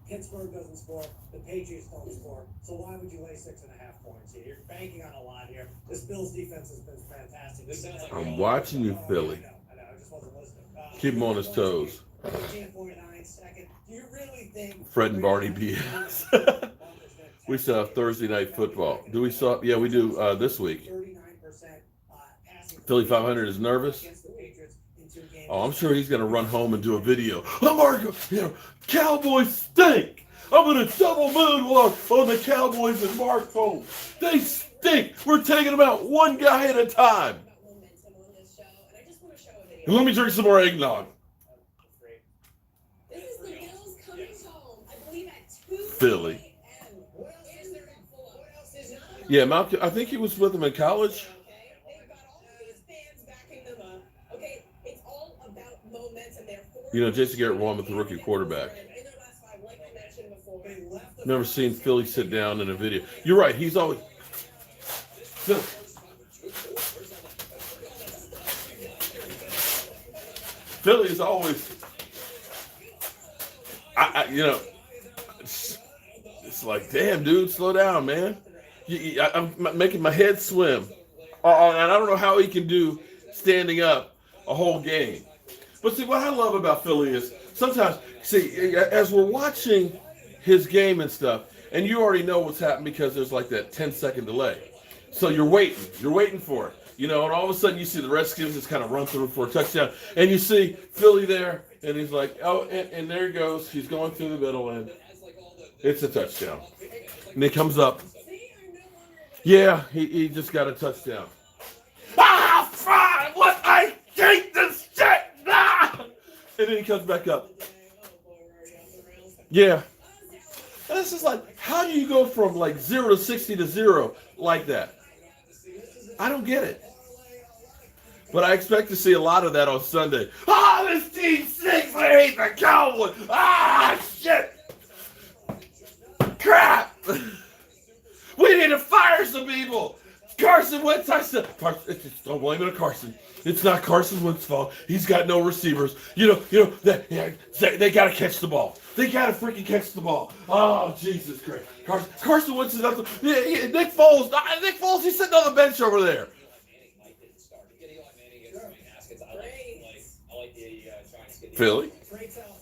[SPEAKER 10] Pittsburgh doesn't score, the Patriots don't score, so why would you lay 6.5 points here? You're banking on a lot here. This Bills defense has been fantastic.
[SPEAKER 1] I'm watching you, Philly.
[SPEAKER 10] I know, I just wasn't listening.
[SPEAKER 1] Keep him on his toes.
[SPEAKER 10] 13.9 second. Do you really think
[SPEAKER 1] Fred and Barney BS. We still have Thursday night football. Do we still? Yeah, we do this week. Philly 500 is nervous. Oh, I'm sure he's going to run home and do a video. Cowboys stink. I'm going to double moonwalk on the Cowboys and Mark Holmes. They stink. We're taking them out one guy at a time. And let me drink some more eggnog. Philly. Yeah, Malcolm, I think he was with him in college. You know, Jason Garrett won with the rookie quarterback. Never seen Philly sit down in a video. You're right. He's always. Philly is always. It's like, damn, dude, slow down, man. I'm making my head swim. And I don't know how he can do standing up a whole game. But see, what I love about Philly is sometimes, as we're watching his game and stuff, and you already know what's happened because there's like that 10-second delay. So you're waiting for it. You know, and all of a sudden you see the Redskins just kind of run through for a touchdown. And you see Philly there, and he's like, oh, and there he goes. He's going through the middle, and it's a touchdown. And he comes up. Yeah, he just got a touchdown. Ah, fine! What? I hate this shit! Ah! And then he comes back up. Yeah. And it's just like, how do you go from like 0 to 60 to 0 like that? I don't get it. But I expect to see a lot of that on Sunday. Ah, this team stinks. I hate the Cowboys. Ah, shit. Crap. Carson Wentz. I said, don't blame it on Carson. It's not Carson Wentz's fault. He's got no receivers. They got to catch the ball. They got to freaking catch the ball. Oh, Jesus Christ. Carson Wentz is not the... Nick Foles, he's sitting on the bench over there. Philly?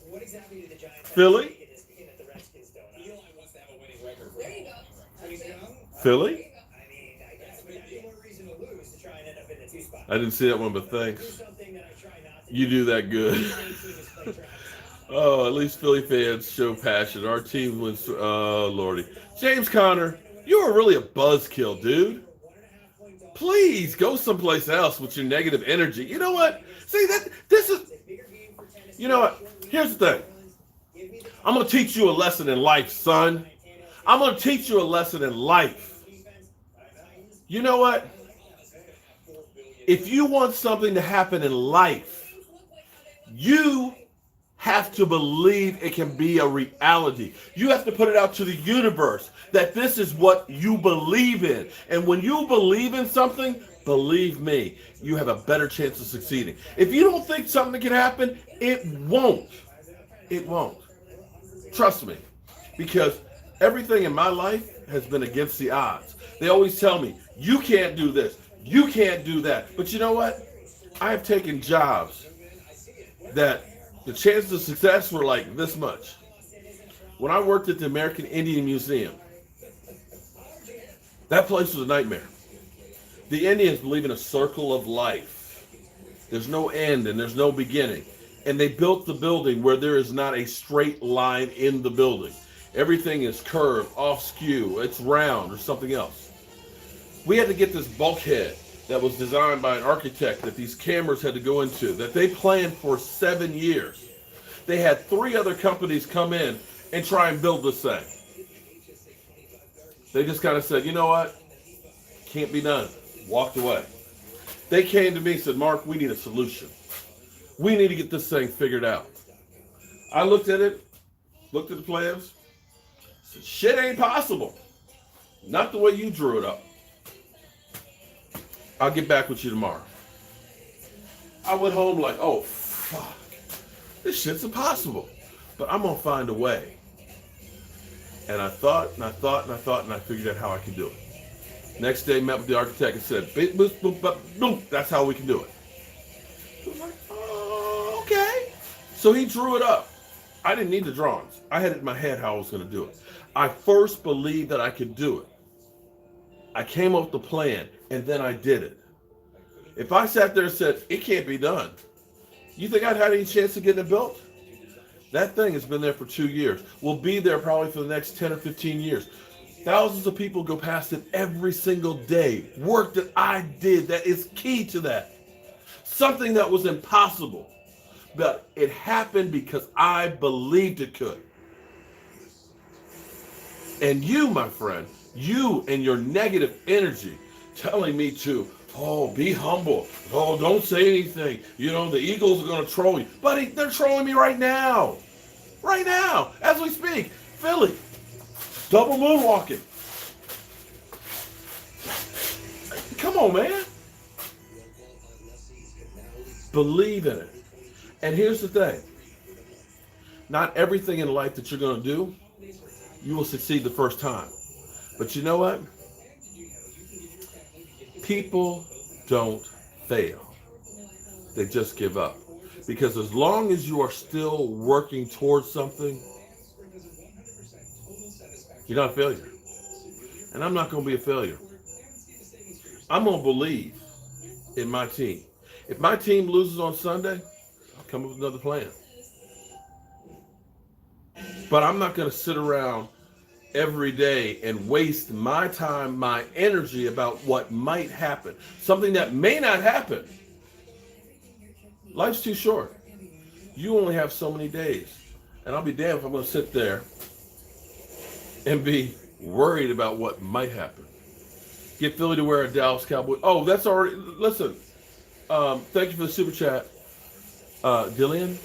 [SPEAKER 8] What exactly did the Giants
[SPEAKER 1] Philly?
[SPEAKER 8] that the Redskins don't? Eli wants to have a winning record.
[SPEAKER 7] There you go.
[SPEAKER 8] He's young.
[SPEAKER 1] Philly?
[SPEAKER 8] I mean, I guess we have more reason to lose to try and end up in the 2 spot.
[SPEAKER 1] I didn't see that one, but thanks.
[SPEAKER 8] Do something that I try not to
[SPEAKER 1] You do that good. Oh, at least Philly fans show passion. Our team wins. Oh, Lordy. James Conner, you are really a buzzkill, dude. Please go someplace else with your negative energy. You know what? See, this is... You know what? Here's the thing. I'm going to teach you a lesson in life, son. I'm going to teach you a lesson in life. You know what? If you want something to happen in life, you have to believe it can be a reality. You have to put it out to the universe that this is what you believe in. And when you believe in something, believe me, you have a better chance of succeeding. If you don't think something can happen, it won't. It won't. Trust me. Because everything in my life has been against the odds. They always tell me, you can't do this. You can't do that. But you know what? I have taken jobs that the chances of success were like this much. When I worked at the American Indian Museum, that place was a nightmare. The Indians believe in a circle of life. There's no end and there's no beginning. And they built the building where there is not a straight line in the building. Everything is curved, off skew, it's round or something else. We had to get this bulkhead that was designed by an architect that these cameras had to go into, that they planned for 7 years. They had 3 other companies come in and try and build this thing. They just kind of said, you know what? Can't be done. Walked away. They came to me and said, Mark, we need a solution. We need to get this thing figured out. I looked at it, looked at the plans, said, shit ain't possible. Not the way you drew it up. I'll get back with you tomorrow. I went home like, oh, fuck. This shit's impossible. But I'm going to find a way. And I thought, and I thought, and I thought, and I figured out how I could do it. Next day, met with the architect and said, boop, boop, boop, boop, that's how we can do it. I was like, oh, okay. So he drew it up. I didn't need the drawings. I had it in my head how I was going to do it. I first believed that I could do it. I came up with the plan, and then I did it. If I sat there and said, it can't be done, you think I'd had any chance of getting it built? That thing has been there for 2 years. Will be there probably for the next 10 or 15 years. Thousands of people go past it every single day. Work that I did that is key to that. Something that was impossible. But it happened because I believed it could. And you, my friend, you and your negative energy telling me to, oh, be humble. Oh, don't say anything. You know, the Eagles are going to troll you. Buddy, they're trolling me right now. Right now, as we speak. Philly, double moonwalking. Come on, man. Believe in it. And here's the thing. Not everything in life that you're going to do, you will succeed the first time. But you know what? People don't fail. They just give up. Because as long as you are still working towards something, you're not a failure. And I'm not going to be a failure. I'm going to believe in my team. If my team loses on Sunday, I'll come up with another plan. But I'm not going to sit around every day and waste my time, my energy about what might happen. Something that may not happen. Life's too short. You only have so many days. And I'll be damned if I'm going to sit there and be worried about what might happen. Get Philly to wear a Dallas Cowboys. Oh, that's already, listen. Thank you for the super chat, Dillian.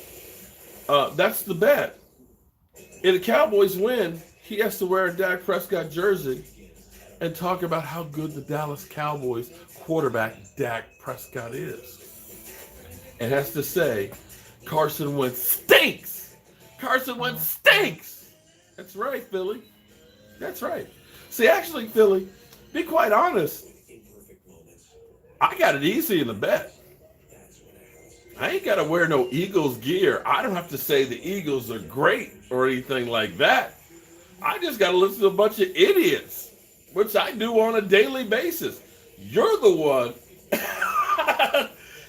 [SPEAKER 1] That's the bet. If the Cowboys win, he has to wear a Dak Prescott jersey and talk about how good the Dallas Cowboys quarterback Dak Prescott is. And has to say, Carson Wentz stinks. Carson Wentz stinks. That's right, Philly. That's right. See, actually, Philly, be quite honest, I got it easy in the bet. I ain't got to wear no Eagles gear. I don't have to say the Eagles are great or anything like that. I just got to listen to a bunch of idiots, which I do on a daily basis. You're the one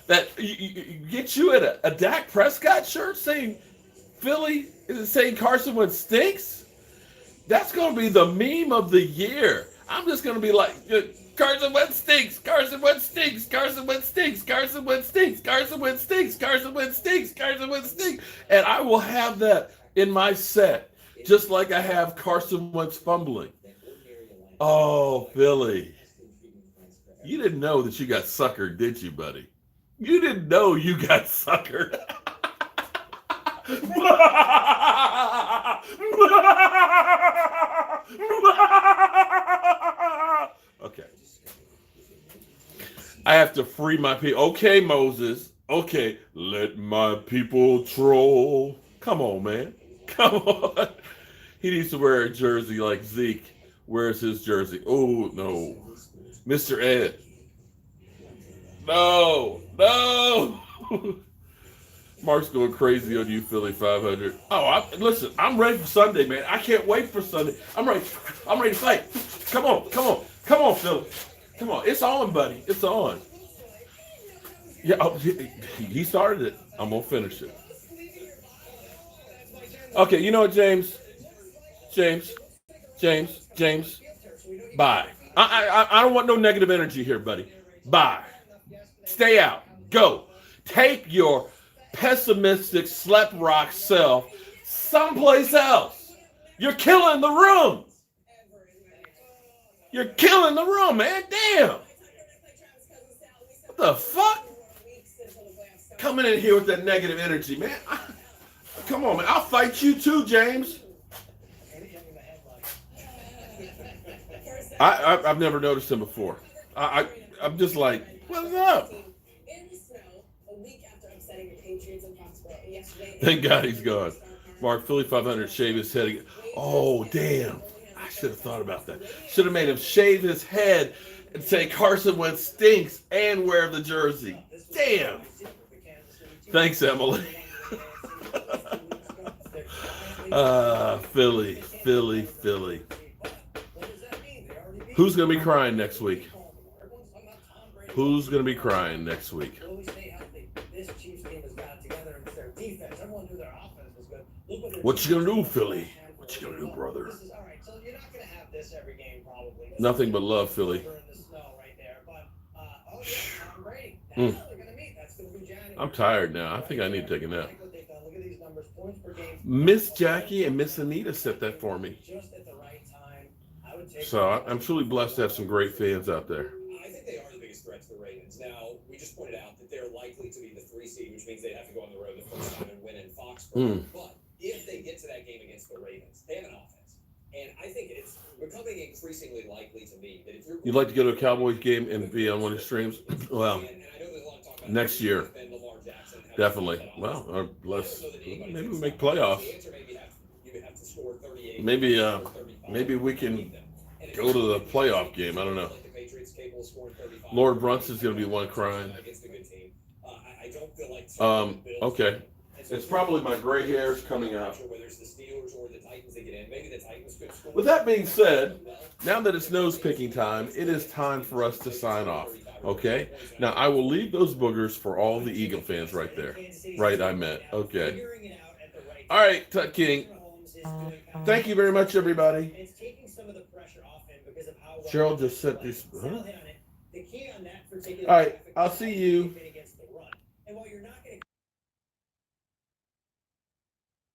[SPEAKER 1] that gets you at a Dak Prescott shirt saying Philly, is it saying Carson Wentz stinks? That's going to be the meme of the year. I'm just going to be like, Carson Wentz stinks, Carson Wentz stinks, Carson Wentz stinks, Carson Wentz stinks, Carson Wentz stinks, Carson Wentz stinks, Carson Wentz stinks. And I will have that in my set, just like I have Carson Wentz fumbling. Oh, Philly. You didn't know that you got suckered, did you, buddy? You didn't know you got suckered. Okay. I have to free my people. Okay, Moses. Okay, let my people troll. Come on, man. Come on. He needs to wear a jersey like Zeke. Where's his jersey? Oh, no. Mr. Ed. No. Mark's going crazy on you, Philly 500. Oh, listen, I'm ready for Sunday, man. I can't wait for Sunday. I'm ready to fight. Come on, Philly. Come on, it's on, buddy. It's on. Yeah, he started it. I'm going to finish it. Okay, you know what, James? Bye. I don't want no negative energy here, buddy. Bye. Stay out. Go. Take your pessimistic slap rock self someplace else. You're killing the room. You're killing the room, man. Damn. What the fuck? Coming in here with that negative energy, man. Come on, man. I'll fight you too, James. I've never noticed him before. I'm just like, what's up? Thank God he's gone. Mark, Philly 500, shave his head again. Oh, damn. I should have thought about that. Should have made him shave his head and say Carson Wentz stinks and wear the jersey. Damn. Thanks, Emily. Philly. Who's going to be crying next week? What you going to do, Philly? What you going to do, brother? Nothing but love, Philly. I'm tired now. I think I need to take a nap. Miss Jackie and Miss Anita set that for me. So I'm truly blessed to have some great fans out there.
[SPEAKER 11] I think they are the biggest threat to the Ravens. Now, we just pointed out that they're likely to be the 3 seed, which means they'd have to go on the road the first time and win in Foxborough. But if they get to that game against the Ravens, they have an offense. And I think it's becoming increasingly likely to me that if you're...
[SPEAKER 1] You'd like to go to a Cowboys game and be on one of the streams? Well, next year. Definitely. Well, maybe we make playoffs. Maybe we can go to the playoff game. I don't know. Lord Brunson's going to be one crying. Okay. It's probably my gray hairs coming out. With that being said, now that it's nose picking time, it is time for us to sign off. Okay? Now, I will leave those boogers for all the Eagle fans right there. Right, I meant. Okay. All right, Tut King. Thank you very much, everybody. Cheryl just set this. Huh? All right, I'll see you.